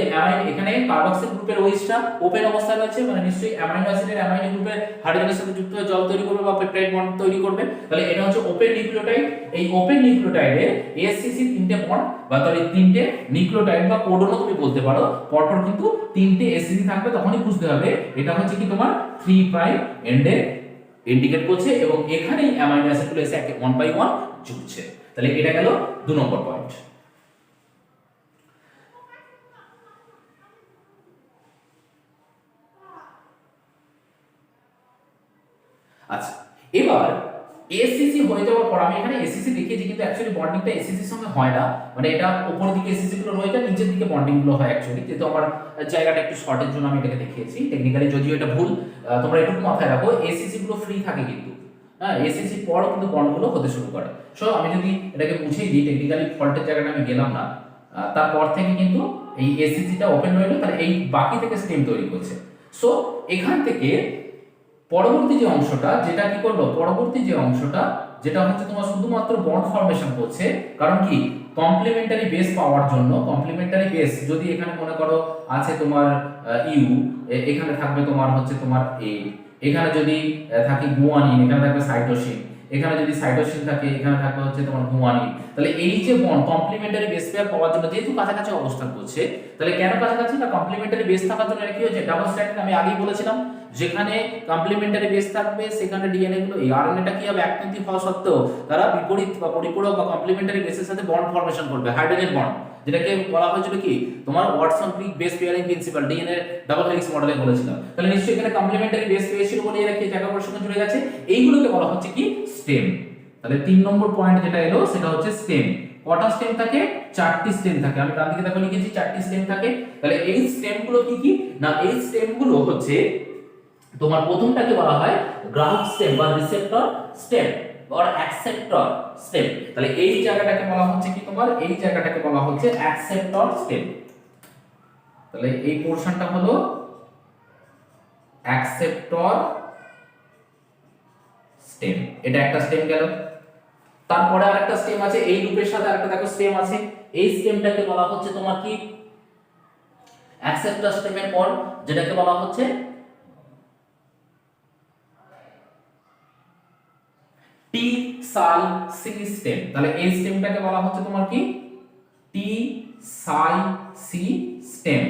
Speaker 1: এখানে কার্বক্সিল গ্রুপের OH-টা ওপেন অবস্থায় রয়েছে, মানে নিশ্চয়ই অ্যামাইনো অ্যাসিডের অ্যামাইনো গ্রুপের হাইড্রোজেনের সাথে যুক্ত হয়ে জল তৈরি করবে বা পেপটাইড বন্ড তৈরি করবে, তাহলে এটা হচ্ছে ওপেন নিউক্লিওটাইড। এই ওপেন নিউক্লিওটাইডে ACC তিনটে বন্ড বা তাহলে তিনটে নিউক্লিওটাইড বা কোডনও তুমি বলতে পারো, পরপর কিন্তু তিনটে ACC থাকবে, তখনই বুঝতে হবে এটা হচ্ছে কি তোমার 3 প্রাইম এন্ডে ইন্ডিকেট করছে, এবং এখানেই অ্যামাইনো অ্যাসিডগুলো এসে 1 বাই 1 জুড়ছে। তাহলে এটা গেল 2 নম্বর পয়েন্ট। আচ্ছা, এবার ACC হয়ে যাওয়ার পর আমি এখানে ACC দেখিয়েছি, কিন্তু অ্যাকচুয়ালি বন্ডিংটা ACC এর সঙ্গে হয় না, মানে এটা উপরের দিকে ACC গুলো রয়ে যায়, নিচের দিকে বন্ডিং গুলো হয় অ্যাকচুয়ালি, যেহেতু আমার জায়গাটা একটু শর্টের জন্য আমি এটাকে দেখিয়েছি টেকনিক্যালি, যদিও এটা ভুল, তোমরা এটুকু মাথায় রাখো ACC গুলো ফ্রি থাকে কিন্তু, হ্যাঁ ACC পরও কিন্তু বন্ডগুলো হতে শুরু করে। সো আমি যদি এটাকে মুছেই দিই, টেকনিক্যালি ফল্টের জায়গাটা আমি গেলাম না, তারপর থেকে কিন্তু এই ACC-টা ওপেন রইলো, তাহলে এই বাকি থেকে স্টেম তৈরি করছে। সো এখান থেকে পরবর্তী যে অংশটা যেটা কি করলো, পরবর্তী যে অংশটা যেটা হচ্ছে তোমার শুধুমাত্র বন্ড ফর্মেশন করছে, কারণ কি কমপ্লিমেন্টারি বেস পাওয়ার জন্য, কমপ্লিমেন্টারি বেস যদি এখানে মনে করো আছে তোমার ইউ, এখানে থাকবে তোমার হচ্ছে তোমার এ, এখানে যদি থাকে গুয়ানিন, এখানে থাকবে সাইটোসিন, এখানে যদি সাইটোসিন থাকে এখানে থাকবে হচ্ছে তোমার গুয়ানিন, তাহলে এই যে বন্ড কমপ্লিমেন্টারি বেস পেয়ার পাওয়ার জন্য যেহেতু কাছাকাছি অবস্থান করছে, তাহলে কেন কাছাকাছি না কমপ্লিমেন্টারি বেস থাকার জন্য কি হচ্ছে ডাবল স্ট্র্যান্ড, আমি আগেই বলেছিলাম যেখানে কমপ্লিমেন্টারি বেস থাকবে সেখানে ডিএনএ গুলো এই আরএনএটা কি হবে একপ্রান্তিক হওয়া সত্ত্বেও তারা বিপরীত বা পরিপূরক বা কমপ্লিমেন্টারি বেসের সাথে বন্ড ফর্মেশন করবে, হাইড্রোজেন বন্ড, যেটাকে বলা হয়েছিল কি তোমার Watson Crick base pairing principle, DNA double helix মডেলে বলেছিলাম। তাহলে নিশ্চয়ই এখানে কমপ্লিমেন্টারি বেস পেয়েছিল বলে এরা কি জায়গা পরিসংখ্যান জুড়ে গেছে, এইগুলোকে বলা হচ্ছে কি স্টেম। তাহলে 3 নম্বর পয়েন্ট যেটা এলো সেটা হচ্ছে স্টেম। কটা স্টেম থাকে, 4টি স্টেম থাকে, আমি ডান দিকে দেখো লিখেছি 4টি স্টেম থাকে। তাহলে এই স্টেম গুলো কি কি না, এই স্টেম গুলো হচ্ছে তোমার প্রথমটাকে বলা হয় গ্রাহক স্টেম বা রিসেপ্টর স্টেম বা অ্যাকসেপ্টর স্টেম। তাহলে এই জায়গাটাকে বলা হচ্ছে কি তোমার, এই জায়গাটাকে বলা হচ্ছে অ্যাকসেপ্টর স্টেম। তাহলে এই পোরশনটা হলো অ্যাকসেপ্টর স্টেম, এটা একটা স্টেম গেল। তারপরে আরেকটা স্টেম আছে এই লুপের সাথে আরেকটা দেখো স্টেম আছে, এই স্টেমটাকে বলা হচ্ছে তোমার কি অ্যাকসেপ্টর স্টেমের পর যেটাকে বলা হচ্ছে টি সাই সি স্টেম। তাহলে এই স্টেমটাকে বলা হচ্ছে তোমার কি টি সাই সি স্টেম।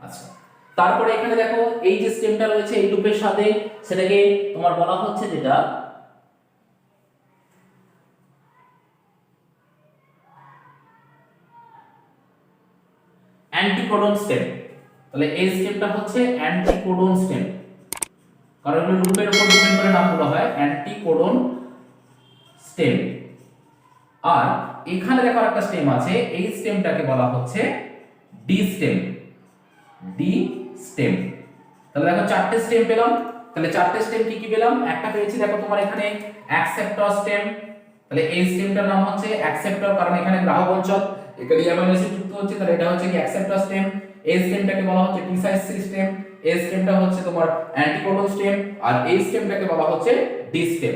Speaker 1: আচ্ছা, তারপরে এখানে দেখো এই যে স্টেমটা রয়েছে এই লুপের সাথে সেটাকে তোমার বলা হচ্ছে যেটা অ্যান্টিকোডন স্টেম। তাহলে এই স্টেমটা হচ্ছে অ্যান্টিকোডন স্টেম, কারণ এগুলো লুপের উপর ডিপেন্ড করে নামগুলো হয় অ্যান্টিকোডন স্টেম। আর এখানে দেখো একটা স্টেম আছে, এই স্টেমটাকে বলা হচ্ছে ডি স্টেম, ডি স্টেম। তাহলে দেখো 4টে স্টেম পেলাম। তাহলে 4টে স্টেম কি কি পেলাম, একটা পেয়েছি দেখো তোমার এখানে অ্যাকসেপ্টর স্টেম। তাহলে এই স্টেমটার নাম হচ্ছে অ্যাকসেপ্টর, কারণ এখানে গ্রাহক অঞ্চল এখানে অ্যামাইনো অ্যাসিড যুক্ত হচ্ছে, তাহলে এটা হচ্ছে কি অ্যাকসেপ্টর স্টেম। এই স্টেমটাকে বলা হচ্ছে টি সাই সি স্টেম, এই স্টেমটা হচ্ছে তোমার অ্যান্টিকোডন স্টেম, আর এই স্টেমটাকে বলা হচ্ছে ডি স্টেম।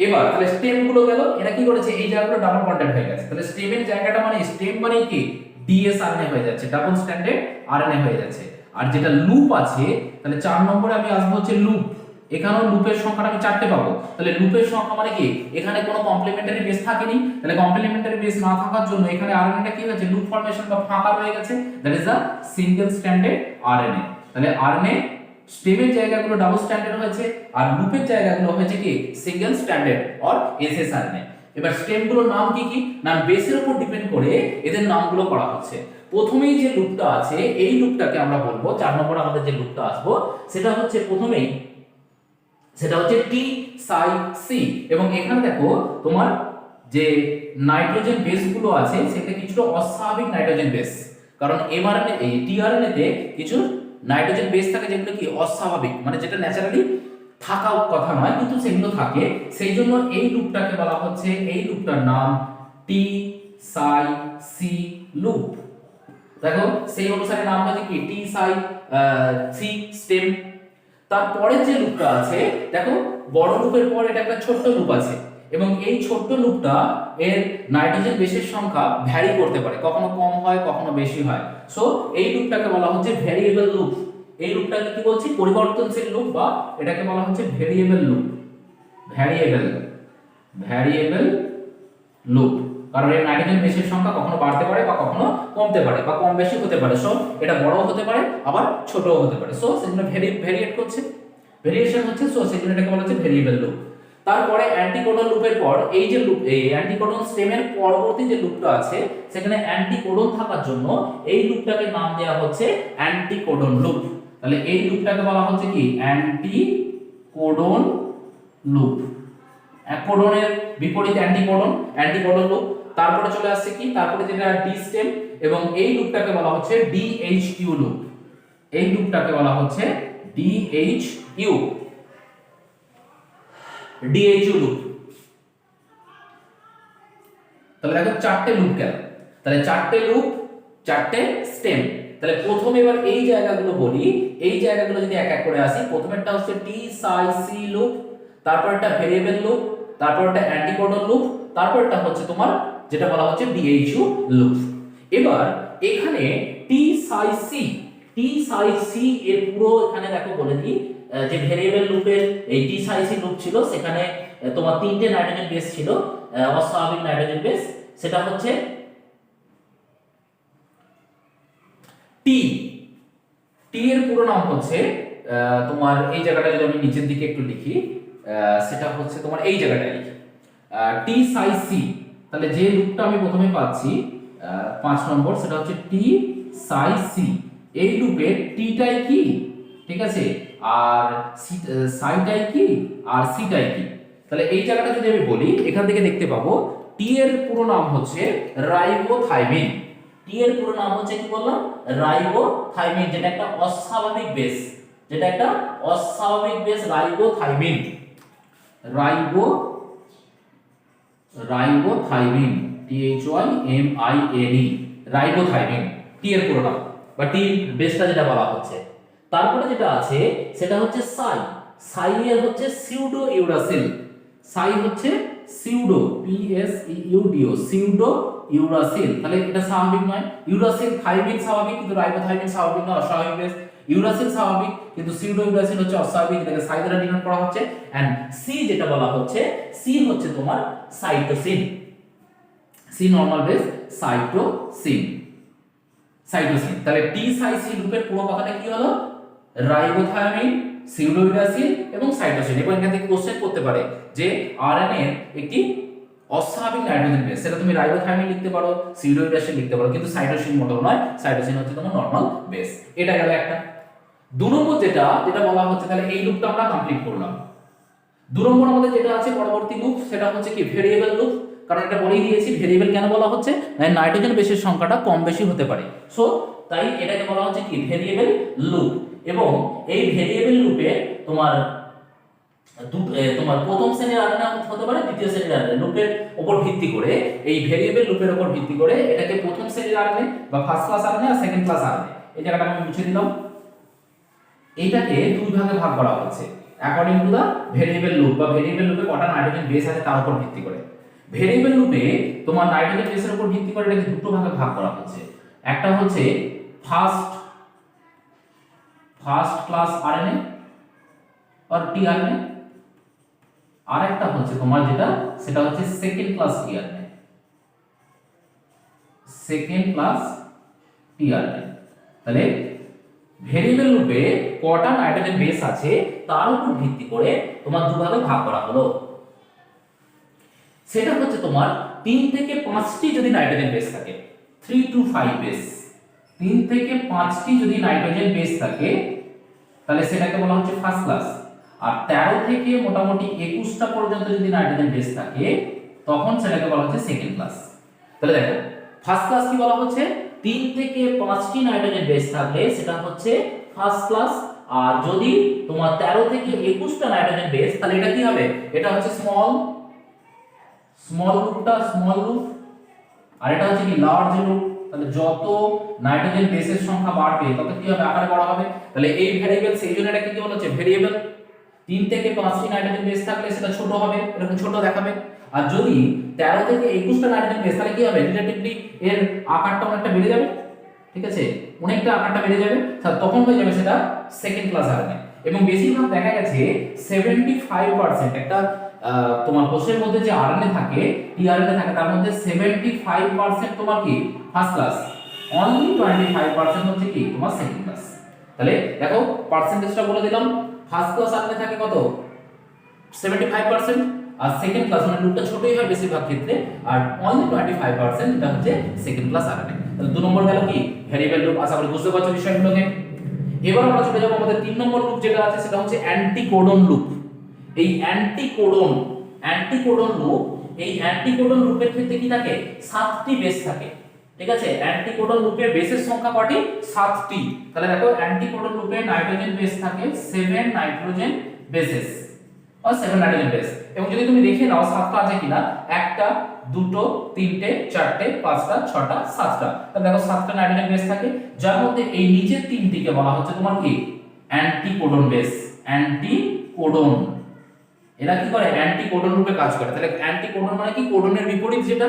Speaker 1: এবার তাহলে স্টেম গুলো গেল, এরা কি করেছে এই জায়গাগুলো ডাবল বন্ডেড হয়ে গেছে। তাহলে স্টেমের জায়গাটা মানে স্টেম মানে কি ডিএস আরএনএ হয়ে যাচ্ছে, ডাবল স্ট্র্যান্ডেড আরএনএ হয়ে যাচ্ছে। আর যেটা লুপ আছে তাহলে 4 নম্বরে আমি আসবো হচ্ছে লুপ। এখানেও লুপের সংখ্যাটা আমি 4টে পাবো। তাহলে লুপের সংখ্যা মানে কি, এখানে কোনো কমপ্লিমেন্টারি বেস থাকেনি, তাহলে কমপ্লিমেন্টারি বেস না থাকার জন্য এখানে আরএনএটা কি হয়েছে, লুপ ফরমেশন বা ফাঁকা রয়ে গেছে, that is a single standard RNA. তাহলে আরএনএ স্টেমের জায়গাগুলো ডাবল স্ট্যান্ডার্ড হয়েছে আর লুপের জায়গাগুলো হয়েছে কি single standard or SS RNA. এবার স্টেমগুলোর নাম কি কি না, বেসের উপর ডিপেন্ড করে এদের নামগুলো করা হচ্ছে। প্রথমেই যে লুপটা আছে এই লুপটাকে আমরা বলবো 4 নম্বর আমাদের যে লুপটা আসবো সেটা হচ্ছে প্রথমেই সেটা হচ্ছে টি সাই সি। এবং এখানে দেখো তোমার যে নাইট্রোজেন বেসগুলো আছে সেটা কিছুটা অস্বাভাবিক নাইট্রোজেন বেস, কারণ এমআরএনএ এই টিআরএনএ তে কিছু নাইট্রোজেন বেস থাকে যেগুলো কি অস্বাভাবিক, মানে যেটা ন্যাচারালি থাকা কথা নয় কিন্তু সেগুলো থাকে। সেই জন্য এই লুপটাকে বলা হচ্ছে, এই লুপটার নাম টি সাই সি লুপ। দেখো সেই অনুসারে নাম হচ্ছে কি টি সাই সি স্টেম। তারপরের যে লুপটা আছে দেখো বড় লুপের পর এটা একটা ছোট্ট লুপ আছে এবং এই ছোট্ট লুপটা এর নাইট্রোজেন বেসের সংখ্যা ভ্যারি করতে পারে, কখনো কম হয় কখনো বেশি হয়। সো এই লুপটাকে বলা হচ্ছে ভ্যারিয়েবল লুপ। এই লুপটাকে কি বলছি, পরিবর্তনশীল লুপ বা এটাকে বলা হচ্ছে ভ্যারিয়েবল লুপ। ভ্যারিয়েবল লুপ, কারণ এর নাইট্রোজেন বেসের সংখ্যা কখনো বাড়তে পারে বা কখনো কমতে পারে বা কম বেশি হতে পারে। সো এটা বড়ও হতে পারে আবার ছোটও হতে পারে। সো সেগুলো ভেরিয়েট করছে, ভেরিয়েশন হচ্ছে। সো সেগুলো এটাকে বলা হচ্ছে ভেরিয়েবল লুপ। তারপরে অ্যান্টিকোডন লুপের পর এই যে লুপ, এই অ্যান্টিকোডন স্টেমের পরবর্তী যে লুপটা আছে সেখানে অ্যান্টিকোডন থাকার জন্য এই লুপটাকে নাম দেওয়া হচ্ছে অ্যান্টিকোডন লুপ। তাহলে এই লুপটাকে বলা হচ্ছে কি অ্যান্টিকোডন লুপ। কোডনের বিপরীত অ্যান্টিকোডন লুপ। তারপরে চলে আসছে কি, তারপরে যেটা ডি স্টেম এবং এই লুপটাকে বলা হচ্ছে ডিএইচইউ লুপ। এই লুপটাকে বলা হচ্ছে ডিএইচইউ লুপ। তাহলে দেখো 4টে লুপ গেল, তাহলে 4টে লুপ 4টে স্টেম। তাহলে প্রথমে এবার এই জায়গাগুলো বলি, এই জায়গাগুলো যদি এক এক করে আসি, প্রথমেরটা হচ্ছে টি সাই সি লুপ, তারপরটা ভেরিয়েবল লুপ, তারপরটা অ্যান্টিকোডন লুপ, তারপরটা হচ্ছে তোমার যেটা বলা হচ্ছে ডিএইচইউ লুপ। এবার এখানে টি সাই সি এর পুরো এখানে দেখো বলে দিই যে ভেরিয়েবল লুপের এই টি সাই সি লুপ ছিল, সেখানে তোমার 3টে নাইট্রোজেন বেস ছিল, অস্বাভাবিক নাইট্রোজেন বেস। সেটা হচ্ছে টি এর পুরো নাম হচ্ছে তোমার এই জায়গাটা যদি আমি নিচের দিকে একটু লিখি, সেটা হচ্ছে তোমার এই জায়গাটায় লিখি টি সাই সি। তাহলে যে লুপটা আমি প্রথমে পাচ্ছি 5 নম্বর, সেটা হচ্ছে টি সাই সি। এই লুপের টিটাই কি, ঠিক আছে, আর সাইটাই কি আর সিটাই কি। তাহলে এই জায়গাটা যদি আমি বলি, এখান থেকে দেখতে পাবো টি এর পুরো নাম হচ্ছে রাইবোথাইমিন। টি এর পুরো নাম হচ্ছে কি বললাম, রাইবোথাইমিন, যেটা একটা অস্বাভাবিক বেস, রাইবোথাইমিন। THYMINE, রাইবোথাইমিন টি এর পুরো নাম বা টি বেসটা যেটা বলা হচ্ছে। তারপরে যেটা আছে সেটা হচ্ছে সাই এর হচ্ছে সিউডো ইউরাসিল। সাই হচ্ছে সিউডো সিউডো ইউরাসিল। তাহলে এটা স্বাভাবিক নয়। ইউরাসিল থাইমিন স্বাভাবিক কিন্তু রাইবোথাইমিন স্বাভাবিক নয়, অস্বাভাবিক বেস। ইউরাসিল স্বাভাবিক কিন্তু সিউডো ইউরাসিল হচ্ছে অস্বাভাবিক, এটাকে সাই দ্বারা ডিনোট করা হচ্ছে। এন্ড সি যেটা বলা হচ্ছে, সি হচ্ছে তোমার cytosine. C normal base cytosine. তাহলে টি সাই সি লুপের পুরো কথাটা কি হলো, রাইবোথাইমিন, সিউডো ইউরাসিল এবং সাইটোসিন। এবং এখান থেকে কোশ্চেন করতে পারে যে আরএনএ এর একটি অস্বাভাবিক নাইট্রোজেন বেস, সেটা তুমি রাইবোথাইমিন লিখতে পারো, সিউডো ইউরাসিল লিখতে পারো, কিন্তু সাইটোসিন মোটেও নয়, সাইটোসিন হচ্ছে তোমার নরমাল বেস। এটা গেল একটা। 2 নম্বর যেটা বলা হচ্ছে, তাহলে এই লুপটা আমরা কমপ্লিট করলাম। 2 নম্বর আমাদের যেটা আছে পরবর্তী লুপ, সেটা হচ্ছে কি ভেরিয়েবল লুপ। কারণ এটা বলেই দিয়েছি ভেরিয়েবল কেন বলা হচ্ছে, নাইট্রোজেন বেসের সংখ্যাটা কম বেশি হতে পারে। সো তাই এটাকে বলা হচ্ছে কি ভেরিয়েবল লুপ। এবং এই ভেরিয়েবল লুপে তোমার প্রথম শ্রেণীর আরএনএ হতে পারে, দ্বিতীয় শ্রেণীর আরএনএ, লুপের উপর ভিত্তি করে, এই ভেরিয়েবল লুপের উপর ভিত্তি করে এটাকে প্রথম শ্রেণীর আরএনএ বা ফার্স্ট ক্লাস আরএনএ আর সেকেন্ড ক্লাস আরএনএ, এই জায়গাটা আমি মুছে দিলাম। এইটাকে 2 ভাগে ভাগ করা হচ্ছে according to the variable loop বা ভেরিয়েবল লুপে কটা নাইট্রোজেন বেস আছে তার উপর ভিত্তি করে। ভেরিয়েবল লুপে তোমার নাইট্রোজেন বেসের উপর ভিত্তি করে এটাকে 2 ভাগে ভাগ করা হচ্ছে। একটা হচ্ছে ফার্স্ট ক্লাস আরএনএ और टीआरएनए আর একটা হচ্ছে তোমার যেটা সেটা হচ্ছে second class tRNA, second class tRNA. তাহলে ভেরিয়েবল রূপে কটা নাইট্রোজেন বেস আছে তার উপর ভিত্তি করে তোমার দুভাগে ভাগ করা হলো। সেটা হচ্ছে তোমার 3 থেকে 5টি যদি নাইট্রোজেন বেস থাকে, 3 to 5 বেস, 3 থেকে 5টি যদি নাইট্রোজেন বেস থাকে তাহলে সেটাকে বলা হচ্ছে ফার্স্ট ক্লাস। আর 13 থেকে মোটামুটি 21টা পর্যন্ত যদি নাইট্রোজেন বেস থাকে তখন সেটাকে বলা হচ্ছে সেকেন্ড ক্লাস। তাহলে দেখো ফার্স্ট ক্লাস কি বলা হচ্ছে, 3 থেকে 5টি নাইট্রোজেন বেস থাকলে সেটা হচ্ছে ফার্স্ট ক্লাস। আর যদি তোমার 13 থেকে 21টা নাইট্রোজেন বেস তাহলে এটা কি হবে, এটা হচ্ছে স্মল গ্রুপটা স্মল গ্রুপ, আর এটা হচ্ছে কি লার্জ গ্রুপ। তাহলে যত নাইট্রোজেন বেসের সংখ্যা বাড়বে তত কি হবে, আকারে বড় হবে। তাহলে এই ভেরিয়েবল সেই জন্য এটা কি বলা হচ্ছে ভেরিয়েবল। 3 থেকে 5টি নাইট্রোজেন বেস থাকলে সেটা ছোট হবে, এরকম ছোট দেখাবে। আর যদি 13 থেকে 21টা নাইট্রোজেন বেস তাহলে কি হবে, রিলেটিভলি এর আকারটা অনেকটা বেড়ে যাবে, ঠিক আছে, অনেকটা আকারটা বেড়ে যাবে। তখন হয়ে যাবে সেটা সেকেন্ড ক্লাস আরএনএ। এবং বেশিরভাগ দেখা গেছে 75% একটা তোমার কোষের মধ্যে যে আরএনএ থাকে, টিআরএনএ থাকে, তার মধ্যে 75% তোমার কি ফার্স্ট ক্লাস, অনলি 25% হচ্ছে কি তোমার সেকেন্ড ক্লাস। তাহলে দেখো পার্সেন্টেজটা বলে দিলাম, ফার্স্ট ক্লাস আরএনএ থাকে কত 75%, আর সেকেন্ড ক্লাস মানে লুপটা ছোটই হয় বেশিরভাগ ক্ষেত্রে, আর অনলি 25% এটা হচ্ছে সেকেন্ড ক্লাস আরএনএ। তাহলে 2 নম্বর গেল কি ভেরিয়েবল লুপ। আশা করি বুঝতে পারছো বিষয়গুলোকে। এবার আমরা চলে যাব আমাদের 3 নম্বর লুপ যেটা আছে সেটা হচ্ছে অ্যান্টিকোডন লুপ। এই অ্যান্টিকোডন লুপ, এই অ্যান্টিকোডন লুপের ক্ষেত্রে কি থাকে 7টি বেস থাকে, ঠিক আছে। অ্যান্টিকোডন লুপে বেসের সংখ্যা কয়টি 7টি। তাহলে দেখো অ্যান্টিকোডন লুপে নাইট্রোজেন বেস থাকে 7 নাইট্রোজেন বেসেস আর 7 নাইট্রোজেন বেস। এবং যদি তুমি দেখে নাও 7টা আছে কিনা, 1টা 2টো 3টে 4টে 5টা 6টা 7টা। তাহলে দেখো 7টা নাইট্রোজেন বেস থাকে, যার মধ্যে এই নিচের তিনটিকে বলা হচ্ছে তোমার কি অ্যান্টিকোডন বেস। অ্যান্টিকোডন এরা কি করে অ্যান্টিকোডন রূপে কাজ করে। তাহলে অ্যান্টিকোডন মানে কি কোডনের বিপরীত যেটা,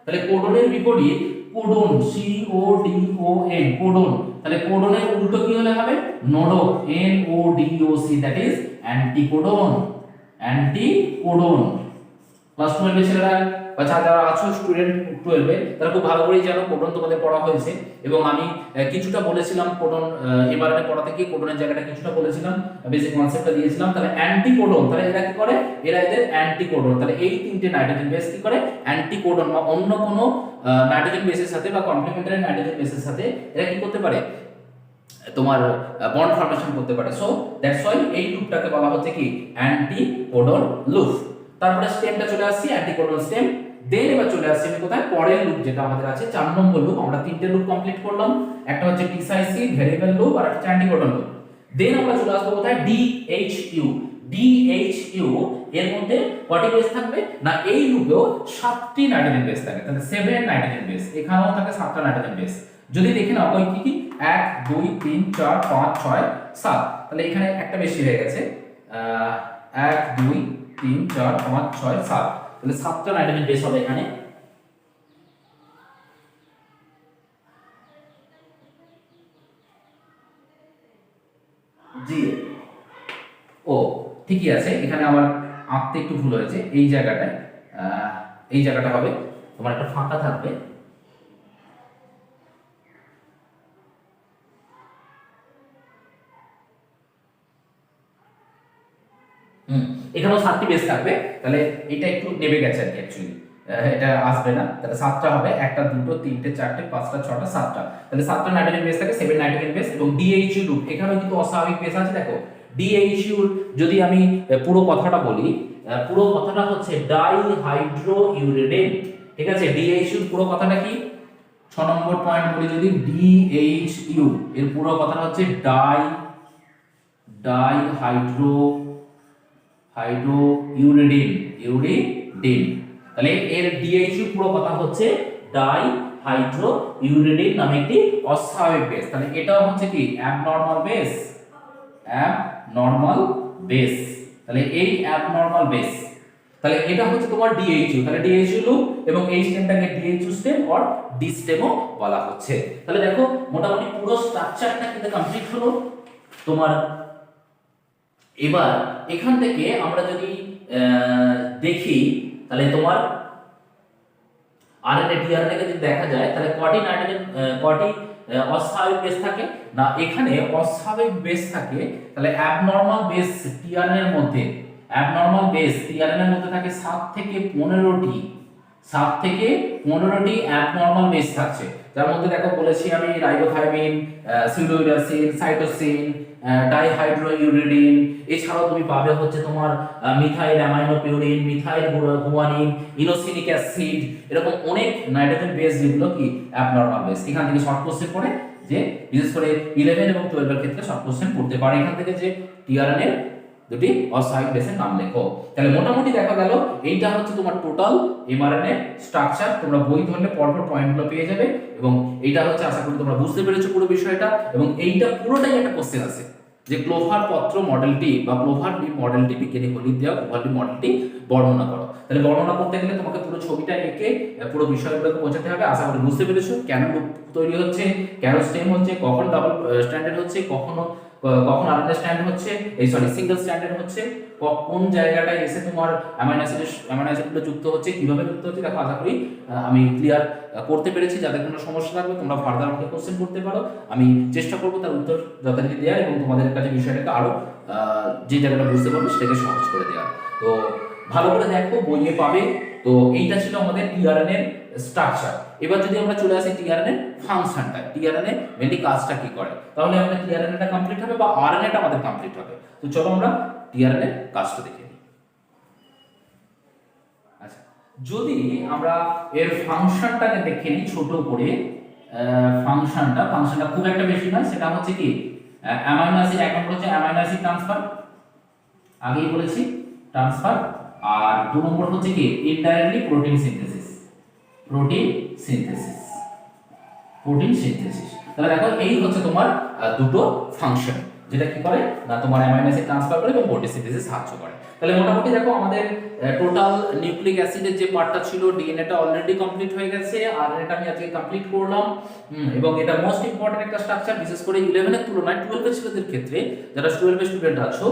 Speaker 1: তাহলে কোডনের বিপরীত কোডন, CODON কোডন। তাহলে কোডনের উল্টো কি হলে হবে নোডক, NODOC, that is anticodon. Anticodon class 12 ছেলেরা বা যারা আছো স্টুডেন্ট 12 তারা খুব ভালো করেই জানো কোডন তোমাদের পড়া হয়েছে। এবং আমি কিছুটা বলেছিলাম কোডন এমআরএনএ পড়াতে গিয়ে কোডনের জায়গাটা কিছুটা বলেছিলাম, বেসিক কনসেপ্টটা দিয়েছিলাম। তাহলে অ্যান্টিকোডন, তাহলে এরা কি করে, এরা এদের অ্যান্টিকোডন। তাহলে এই তিনটে নাইট্রোজেন বেস কি করে অ্যান্টিকোডন বা অন্য কোনো নাইট্রোজেন বেসের সাথে বা কমপ্লিমেন্টারি নাইট্রোজেন বেসের সাথে এরা কি করতে পারে, তোমার বন্ড ফর্মেশন করতে পারে। সো দ্যাটস ওয়াই এই লুপটাকে বলা হচ্ছে কি অ্যান্টিকোডন লুপ। তারপরে স্টেমটা চলে আসছে অ্যান্টিকোডন স্টেম। দেন এবার চলে আসছে আমি কোথায়, পরের লুপ যেটা আমাদের আছে 4 নম্বর লুপ। আমরা তিনটে লুপ কমপ্লিট করলাম, একটা হচ্ছে ডিসাইসিভ ভেরিয়েবল লুপ আর একটা অ্যান্টিকোডন লুপ। দেন আমরা চলে আসবো কোথায়, DHU। DHU এর মধ্যে কয়টি বেস থাকবে না, এই লুপেও 7টি নাইট্রোজেন বেস থাকে। তাহলে 7 নাইট্রোজেন বেস, এখানেও থাকে 7টা নাইট্রোজেন বেস। যদি দেখে নাও কই কি কি 1 2 3 4 5 6 7, তাহলে এখানে একটা বেশি হয়ে গেছে 1 2 3 4 5 6 7, তাহলে 7টা নাইট্রোজেন বেস হবে এখানে। জি ও ঠিকই আছে, এখানে আমার আঁকতে একটু ভুল হয়েছে। এই জায়গাটায় এই জায়গাটা হবে তোমার একটা ফাঁকা থাকবে, এখানেও 7টি বেস থাকবে। তাহলে এটা একটু নেমে গেছে আর কি, অ্যাকচুয়ালি এটা আসবে না। তাহলে 7টা হবে, 1টা 2টো 3টে 4টে 5টা 6টা 7টা। তাহলে 7টা নাইট্রোজেন বেস থাকে, 7 নাইট্রোজেন বেস। এবং DHU লুপ এখানেও কিন্তু অস্বাভাবিক বেস আছে। দেখো DHU যদি আমি পুরো কথাটা বলি, পুরো কথাটা হচ্ছে ডাইহাইড্রোইউরেডিন, ঠিক আছে। DHU পুরো কথাটা কি 6 নম্বর পয়েন্ট বলি যদি, DHU এর পুরো কথাটা হচ্ছে ইউরিডিন। তাহলে এর DHU পুরো কথা হচ্ছে ডাইহাইড্রোইউরেডিন নামে একটি অস্বাভাবিক বেস। তাহলে এটাও হচ্ছে কি অ্যাবনরমাল বেস। তাহলে এই অ্যাবনরমাল বেস, তাহলে এটা হচ্ছে তোমার DHU। তাহলে DHU লুপ এবং এই স্টেমটাকে DHU স্টেম অর ডি স্টেমও বলা হচ্ছে। তাহলে দেখো মোটামুটি পুরো স্ট্রাকচারটা কিন্তু কমপ্লিট হলো। তোমার এবার এখান থেকে আমরা যদি দেখি, তাহলে তোমার আরএনএ টিআরএনএ কে যদি দেখা যায়, তাহলে কটি নাইট্রোজেন কটি অস্বাভাবিক বেস থাকে না, এখানে অস্বাভাবিক বেস থাকে। তাহলে অ্যাবনর্মাল বেস টিআরএনএ এর মধ্যে, অ্যাবনর্মাল বেস টিআরএনএ এর মধ্যে থাকে 7 থেকে 15টি, 7 থেকে 15টি অ্যাবনর্মাল বেস থাকছে। যার মধ্যে দেখো বলেছি আমি রাইবোথাইমিন, সিউডোইরাসিন, সাইটোসিন, ডাইহাইড্রোইউরিডিন, এছাড়াও তুমি পাবে হচ্ছে তোমার মিথাইল অ্যামাইনোপিউরিন, মিথাইল গুয়ানিন, ইনোসিনিক অ্যাসিড, এরকম অনেক নাইট্রোজেন বেস যেগুলো কি অ্যাবনর্মাল বেস। এখান থেকে শর্ট কোশ্চেন পড়ে, যে বিশেষ করে 11 এবং 12 এর ক্ষেত্রে শর্ট কোশ্চেন পড়তে পারে এখান থেকে, যে টিআরএনএ এর দুটি অস্বাভাবিক বেসের নাম লেখো। তাহলে মোটামুটি দেখা গেল এইটা হচ্ছে তোমার টোটাল এমআরএনএ স্ট্রাকচার। তোমরা বই ধরলে পরপর পয়েন্টগুলো পেয়ে যাবে, এবং এইটা হচ্ছে আশা করি তোমরা বুঝতে পেরেছো পুরো বিষয়টা। এবং এইটা পুরোটাই একটা কোশ্চেন আছে, যে ক্লোভার পত্র মডেলটি বা ক্লোভার লিপ মডেলটি, বিজ্ঞানী হলিপ দেওয়া ক্লোভার লিপ মডেলটি বর্ণনা করো। তাহলে বর্ণনা করতে গেলে তোমাকে পুরো ছবিটা এঁকে পুরো বিষয়গুলোকে বোঝাতে হবে। আশা করি বুঝতে পেরেছো কেন লুপ তৈরি হচ্ছে, কেন স্টেম হচ্ছে, কখন ডাবল স্ট্যান্ডার্ড হচ্ছে, কখন আরএনএ স্ট্যান্ড হচ্ছে, সিঙ্গেল স্ট্যান্ডার্ড হচ্ছে, কোন জায়গাটায় এসে তোমার অ্যামাইনো অ্যাসিডগুলো যুক্ত হচ্ছে, কিভাবে যুক্ত হচ্ছে। দেখো আশা করি আমি ক্লিয়ার করতে পেরেছি। যাদের কোনো সমস্যা থাকবে তোমরা ফার্দার আমাকে কোশ্চেন করতে পারো, আমি চেষ্টা করবো তার উত্তর যথারীতি দেওয়ার, এবং তোমাদের কাছে বিষয়টাকে আরো যে জায়গাটা বুঝতে পারবে সেটাকে সহজ করে দেওয়ার। তো ভালো করে দেখো, বইয়ে পাবে। তো এইটা ছিল আমাদের টিআরএনএ এর স্ট্রাকচার। এবার যদি আমরা চলে আসি টিআরএনএ এর ফাংশনটা, টিআরএনএ মেইনলি কাজটা কি করে, তাহলে আমাদের টিআরএনএ টা কমপ্লিট হবে বা আরএনএ টা আমাদের কমপ্লিট হবে। তো চলো আমরা টিআরএনএ এর কাজটা দেখে নিই। আচ্ছা, যদি আমরা এর ফাংশনটাকে দেখে নিই ছোট করে, ফাংশনটা খুব একটা বেশি নয়। সেটা হচ্ছে কি অ্যামাইনো অ্যাসিড, এক নম্বর হচ্ছে অ্যামাইনো অ্যাসিড ট্রান্সফার, আগেই বলেছি ট্রান্সফার। আর 2 নম্বর হচ্ছে কি indirectly protein synthesis, protein synthesis. তাহলে দেখো এই হচ্ছে তোমার দুটো ফাংশন, যেটা কি করে না তোমার অ্যামাইনো অ্যাসিড ট্রান্সফার করে এবং প্রোটিন সিনথেসিস সাহায্য করে। তাহলে মোটামুটি দেখো আমাদের টোটাল নিউক্লিক অ্যাসিডের যে পার্টটা ছিল, ডিএনএ টা অলরেডি কমপ্লিট হয়ে গেছে, আরএনএ টা আমি আজকে কমপ্লিট করলাম। এবং এটা মোস্ট ইম্পর্টেন্ট একটা স্ট্রাকচার, বিশেষ করে 11 এর তুলনায় 12 এর ছেলেদের ক্ষেত্রে, যারা 12 এর স্টুডেন্ট আছো,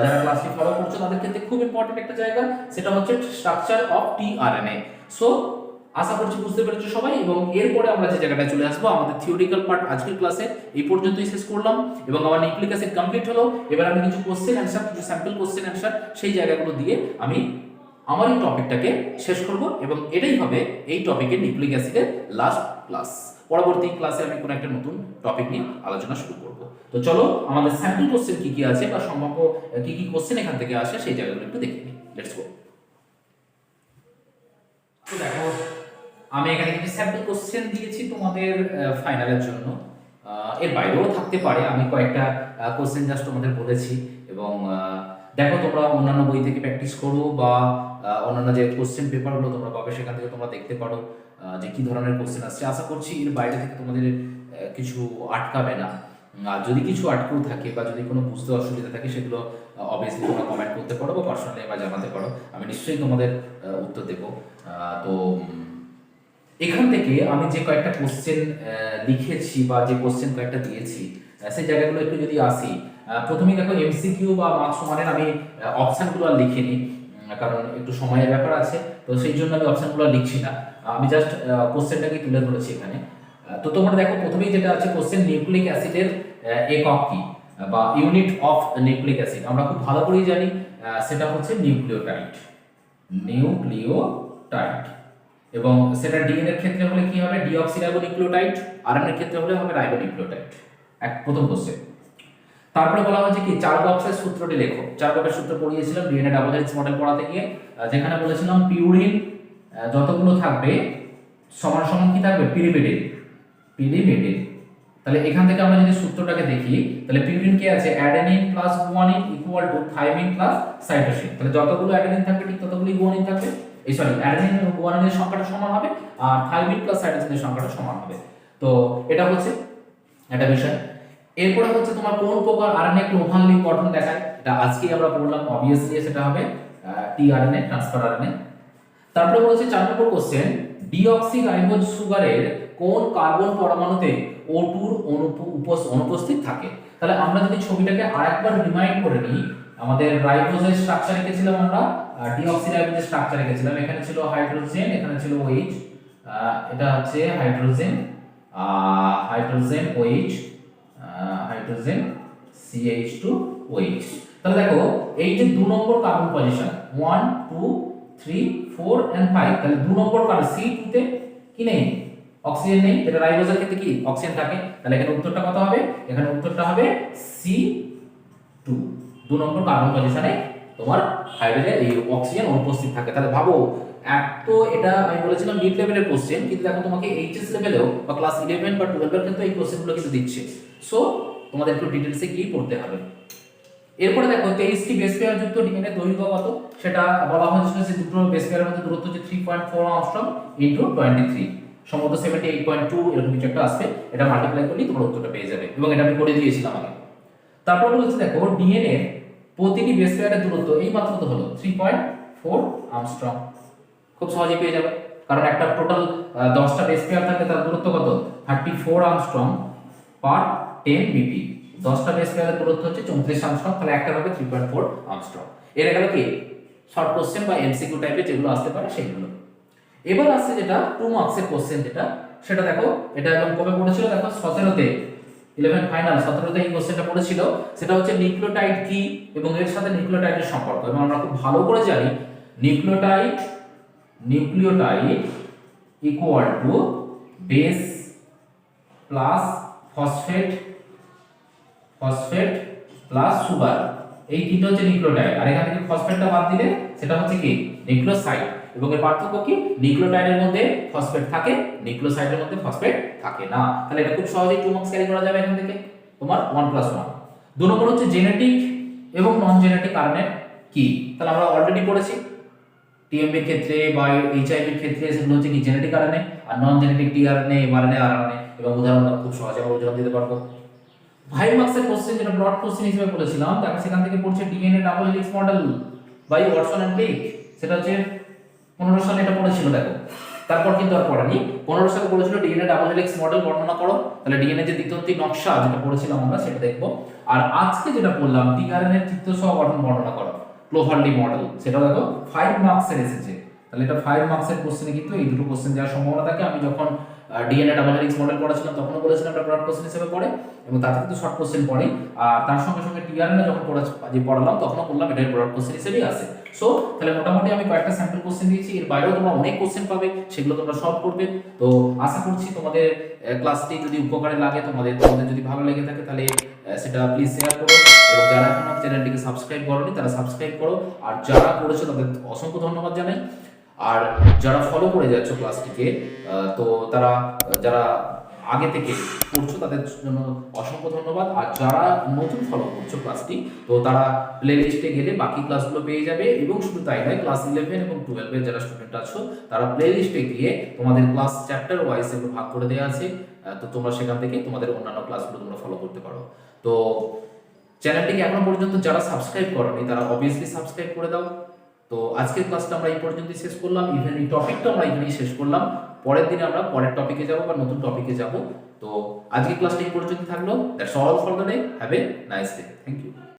Speaker 1: যারা ক্লাসটি ফলো করছো, তাদের ক্ষেত্রে খুব ইম্পর্টেন্ট একটা জায়গা। সেটা হচ্ছে স্ট্রাকচার অফ টিআরএনএ। সো আশা করছি বুঝতে পেরেছো সবাই। এবং এরপরে আমরা যে জায়গাটায় চলে আসবো, আমাদের থিওরিক্যাল পার্ট আজকের ক্লাসে এই পর্যন্তই শেষ করলাম, এবং আমার নিউক্লিক অ্যাসিড কমপ্লিট হলো। এবার আমি কিছু কোশ্চেন অ্যানসার, কিছু স্যাম্পল কোশ্চেন অ্যানসার, সেই জায়গাগুলো দিয়ে আমি আমার এই টপিকটাকে শেষ করব, এবং এটাই হবে এই টপিকের নিউক্লিক অ্যাসিডের লাস্ট ক্লাস। পরবর্তী ক্লাসে আমি কোনো একটা নতুন টপিক নিয়ে আলোচনা শুরু করব। তো চলো আমাদের স্যাম্পল কোশ্চেন কি কি আছে বা সম্ভাব্য কি কি কোশ্চেন এখান থেকে আসে সেই জায়গাগুলো একটু দেখে নিই। Let's go. তো দেখো, আমি এখানে কিছু স্যাম্পল কোশ্চেন দিয়েছি তোমাদের ফাইনালের জন্য। এর বাইরেও থাকতে পারে, আমি কয়েকটা কোশ্চেন জাস্ট তোমাদের বলেছি। এবং দেখো তোমরা অন্যান্য বই থেকে প্র্যাকটিস করো, বা অন্যান্য যে কোশ্চেন পেপারগুলো তোমরা পাবে সেখান থেকে তোমরা দেখতে পারো যে কি ধরনের কোশ্চেন আসছে। আশা করছি এর বাইরে থেকে তোমাদের কিছু আটকাবে না। আর যদি কিছু আটকেও থাকে বা যদি কোনো বুঝতে অসুবিধা থাকে, সেগুলো অবভিয়াসলি তোমরা কমেন্ট করতে পারো বা পার্সোনালি বা জানাতে পারো, আমি নিশ্চয়ই তোমাদের উত্তর দেবো। তো এখান থেকে আমি যে কয়েকটা কোশ্চেন লিখেছি বা যে কোশ্চেন কয়েকটা দিয়েছি, সেই জায়গাগুলো একটু যদি আসি। প্রথমেই দেখো এমসিকিউ বা মার্কস সমানের আমি অপশানগুলো আর লিখিনি, কারণ একটু সময়ের ব্যাপার আছে। তো সেই জন্য আমি অপশানগুলো লিখছি না, আমি জাস্ট কোশ্চেনটাকে তুলে ধরেছি এখানে। তো তোমরা দেখো প্রথমেই যেটা আছে কোশ্চেন, নিউক্লিক অ্যাসিডের একক কি বা ইউনিট অফ নিউক্লিক অ্যাসিড, আমরা খুব ভালো করেই জানি সেটা হচ্ছে নিউক্লিওটাইড। এবং সেটা ডিএনএ এর ক্ষেত্রে হলে কি হবে, ডিঅক্সিরাইবোনিউক্লিওটাইড, আরএনএ এর ক্ষেত্রে হলে হবে রাইবোনিউক্লিওটাইড। প্রথম কোশ্চেন। তারপরে বলা হচ্ছে কি চারবক্সের সূত্রটি লেখো। চারবক্সের সূত্র পড়িয়েছিলাম ডিএনএ ডাবল হেলিক্স মডেল পড়াতে গিয়ে, যেখানে বলেছিলাম পিউরিন যতগুলো থাকবে সমান সমান কি থাকবে, পিরিমিডিন। তাহলে এখান থেকে আমরা যদি সূত্রটাকে দেখি, তাহলে পিউরিন কি আছে, adenine plus guanine equal to thymine plus cytosine. তাহলে যতগুলো অ্যাডেনিন থাকবে ঠিক ততগুলো গুয়ানিন থাকবে, অ্যাডেনিন এবং গুয়ানিনের সংখ্যাটা সমান হবে, আর থাইমিন প্লাস সাইটোসিনের সংখ্যাটা সমান হবে। তো এটা হচ্ছে একটা বিষয়। এরপরে হচ্ছে তোমার কোন প্রকার আরএনএ ক্লোভার লিঙ্ক গঠন দেখায়, এটা আজকেই আমরা পড়লাম, অবভিয়াসলি সেটা হবে টিআরএনএ, ট্রান্সফার আরএনএ। তারপরে বলেছে 4 নম্বর কোশ্চেন, ডিঅক্সিরাইবোজ সুগারের কোন কার্বন পরমাণুতে O2 অনুপস্থিত থাকে। তাহলে আমরা যদি ছবিটাকে আরেকবার রিমাইন্ড করে নিই, আমাদের রাইবোজের স্ট্রাকচার রেখেছিলাম আমরা, ডিঅক্সিরাইবোজের স্ট্রাকচার রেখেছিলাম। এখানে ছিল হাইড্রোজেন, এখানে ছিল OH, এটা হচ্ছে hydrogen, hydrogen OH, hydrogen CH2OH। তাহলে দেখো এই যে 2 নম্বর কার্বন পজিশন 1 2 3 4 এন্ড 5, তাহলে 2 নম্বর কার্বন C2 তে কি নেই, অক্সিজেন নেই। এটা রাইবোজের ক্ষেত্রে কি অক্সিজেন থাকে, তাহলে এখানে উত্তরটা কত হবে, এখানে উত্তরটা হবে C2, 2 নম্বর কার্বন পজিশনে তোমার হাইড্রোজেন এই অক্সিজেন অনুপস্থিত থাকে। তাহলে ভাবো এক তো এটা আমি বলেছিলাম মিড লেভেলের কোশ্চেন, কিন্তু দেখো তোমাকে এইচএস লেভেলেও বা ক্লাস 11 বা 12 এর কিন্তু এই কোশ্চেনগুলো কিন্তু দিচ্ছে। সো তোমাদের একটু ডিটেইলসে গিয়ে পড়তে হবে। এরপরে দেখো 23টি বেস পেয়ার যুক্ত ডিএনএ দৈর্ঘ্য কত, সেটা বলা হয়েছিল যে দুটো বেস পেয়ারের মধ্যে দূরত্ব হচ্ছে 3.4 অ্যাংস্ট্রম ইনটু 23, সম্ভবত 78.2 এরকম কিছু একটা আসবে। এটা মাল্টিপ্লাই করলেই তোমরা উত্তরটা পেয়ে যাবে, এবং এটা আমি করে দিয়েছিলাম আগে। তারপর বলছে দেখো ডিএনএ প্রতিটি বেস পেয়ারের দূরত্ব এই মাত্র তো হলো 3.4 অ্যাংস্ট্রম, খুব সহজেই পেয়ে যাবে। কারণ একটা টোটাল 10টা বেস পেয়ার থাকলে তার দূরত্ব কত, 34 অ্যাংস্ট্রম পার 10 বিপি। 10টা বেস পেয়ারের দূরত্ব হচ্ছে 34 অ্যাংস্ট্রম, তাহলে একটা হবে 3.4 অ্যাংস্ট্রম। এর গেল কি শর্ট কোশ্চেন বা এমসিকিউ টাইপের যেগুলো আসতে পারে সেগুলো। এবার আসছে যেটা 2 মার্কসের কোশ্চেন, যেটা সেটা দেখো, এটা একদম কবে পড়েছিল দেখো 17তে, 11 ফাইনাল 17তে এই কোশ্চেনটা পড়েছিল। সেটা হচ্ছে নিউক্লিওটাইড কি এবং এর সাথে নিউক্লিওটাইডের সম্পর্ক। এবং আমরা খুব ভালো করে জানি nucleotide equal to base plus phosphate plus sugar, এই তিনটা হচ্ছে নিউক্লিওটাইড। আর এখান থেকে ফসফেটটা বাদ দিলে সেটা হচ্ছে কি নিউক্লিওসাইড। এবং এর পার্থক্য কি, নিউক্লিওটাইডের মধ্যে ফসফেট থাকে, নিউক্লিওসাইডের মধ্যে ফসফেট থাকে না। তাহলে এটা খুব সহজেই 2 মার্কস ক্যারি করা যাবে এখান থেকে তোমার 1+1। 2 নম্বর হচ্ছে জেনেটিক এবং নন জেনেটিক কারণের কি, তাহলে আমরা অলরেডি পড়েছি টিএমবি এর ক্ষেত্রে বা এইচআইভি এর ক্ষেত্রে সেগুলো হচ্ছে কি জেনেটিক কারণে, আর non genetic tRNA mRNA RNA. এবং উদাহরণ খুব সহজে আমরা উদাহরণ দিতে পারবো। 5 মার্কসের কোশ্চেন যেটা ব্রড কোশ্চেন হিসেবে বলেছিলাম, দেখো সেখান থেকে পড়ছে DNA double helix model by Watson and Crick, সেটা হচ্ছে 15 সালে এটা পড়েছিল। দেখো তারপর কিন্তু আর পড়েনি। 15 সালে পড়েছিল ডিএনএ ডাবল হেলিক্স মডেল বর্ণনা করো, তাহলে ডিএনএ যে দ্বিতীয়টি নকশা যেটা পড়েছিলাম আমরা সেটা দেখবো। আর আজকে যেটা বললাম টিআরএনএ এর চিত্র সহ গঠন বর্ণনা করো, ক্লোভারলি মডেল, সেটা দেখো 5 মার্কসের এসেছে। তাহলে এটা 5 মার্কসের কোশ্চেনে কিন্তু এই দুটো কোশ্চেন দেওয়ার সম্ভাবনা থাকে। আমি যখন ডিএনএ ডাবল হেলিক্স মডেল পড়াছিলাম তখনও বলেছিলাম এটা ব্রড কোশ্চেন হিসেবে পড়ে, এবং তাতে কিন্তু শর্ট কোশ্চেন পড়ে। আর তার সঙ্গে সঙ্গে টিআরএনএ যখন পড়ালাম তখনও বললাম এটা ব্রড কোশ্চেন হিসেবেই আসে। সো তাহলে মোটামুটি আমি কয়েকটা স্যাম্পল কোশ্চেন দিয়েছি, এর বাইরেও তোমরা অনেক কোশ্চেন পাবে, সেগুলো তোমরা সলভ করবে। তো আশা করছি তোমাদের ক্লাসটি যদি উপকারে লাগে, তোমাদের যদি ভালো লেগে থাকে, তাহলে সেটা প্লিজ শেয়ার করো। এবং যারা এখনো চ্যানেলটিকে সাবস্ক্রাইব করোনি তারা সাবস্ক্রাইব করো, আর যারা করেছো তাদের অসংখ্য ধন্যবাদ জানাই। আর যারা ফলো করে যাচ্ছ ক্লাসটিকে, তো তারা যারা আগে থেকে পড়ছো তাদের জন্য অসংখ্য ধন্যবাদ। আর যারা নতুন ফলো করছো ক্লাসটি, তো তারা প্লে লিস্টে গেলে বাকি ক্লাসগুলো পেয়ে যাবে। এবং শুধু তাই নয়, ক্লাস 11 এবং 12 এর যারা স্টুডেন্ট আছো তারা প্লে লিস্টে গিয়ে তোমাদের ক্লাস চ্যাপ্টার ওয়াইজ এগুলো ভাগ করে দেওয়া আছে, তো তোমরা সেখান থেকে তোমাদের অন্যান্য ক্লাসগুলো তোমরা ফলো করতে পারো। তো চ্যানেলটিকে এখনো পর্যন্ত যারা সাবস্ক্রাইব করোনি তারা অবভিয়াসলি সাবস্ক্রাইব করে দাও। তো আজকের ক্লাসটা আমরা এই পর্যন্তই শেষ করলাম, ইভেন এই টপিকটা আমরা এখানেই শেষ করলাম। পরের দিনে আমরা পরের টপিকে যাব বা নতুন টপিকে যাব। তো আজকের ক্লাসটা এই পর্যন্ত থাকলো। That's all for the day. Have a nice day. Thank you.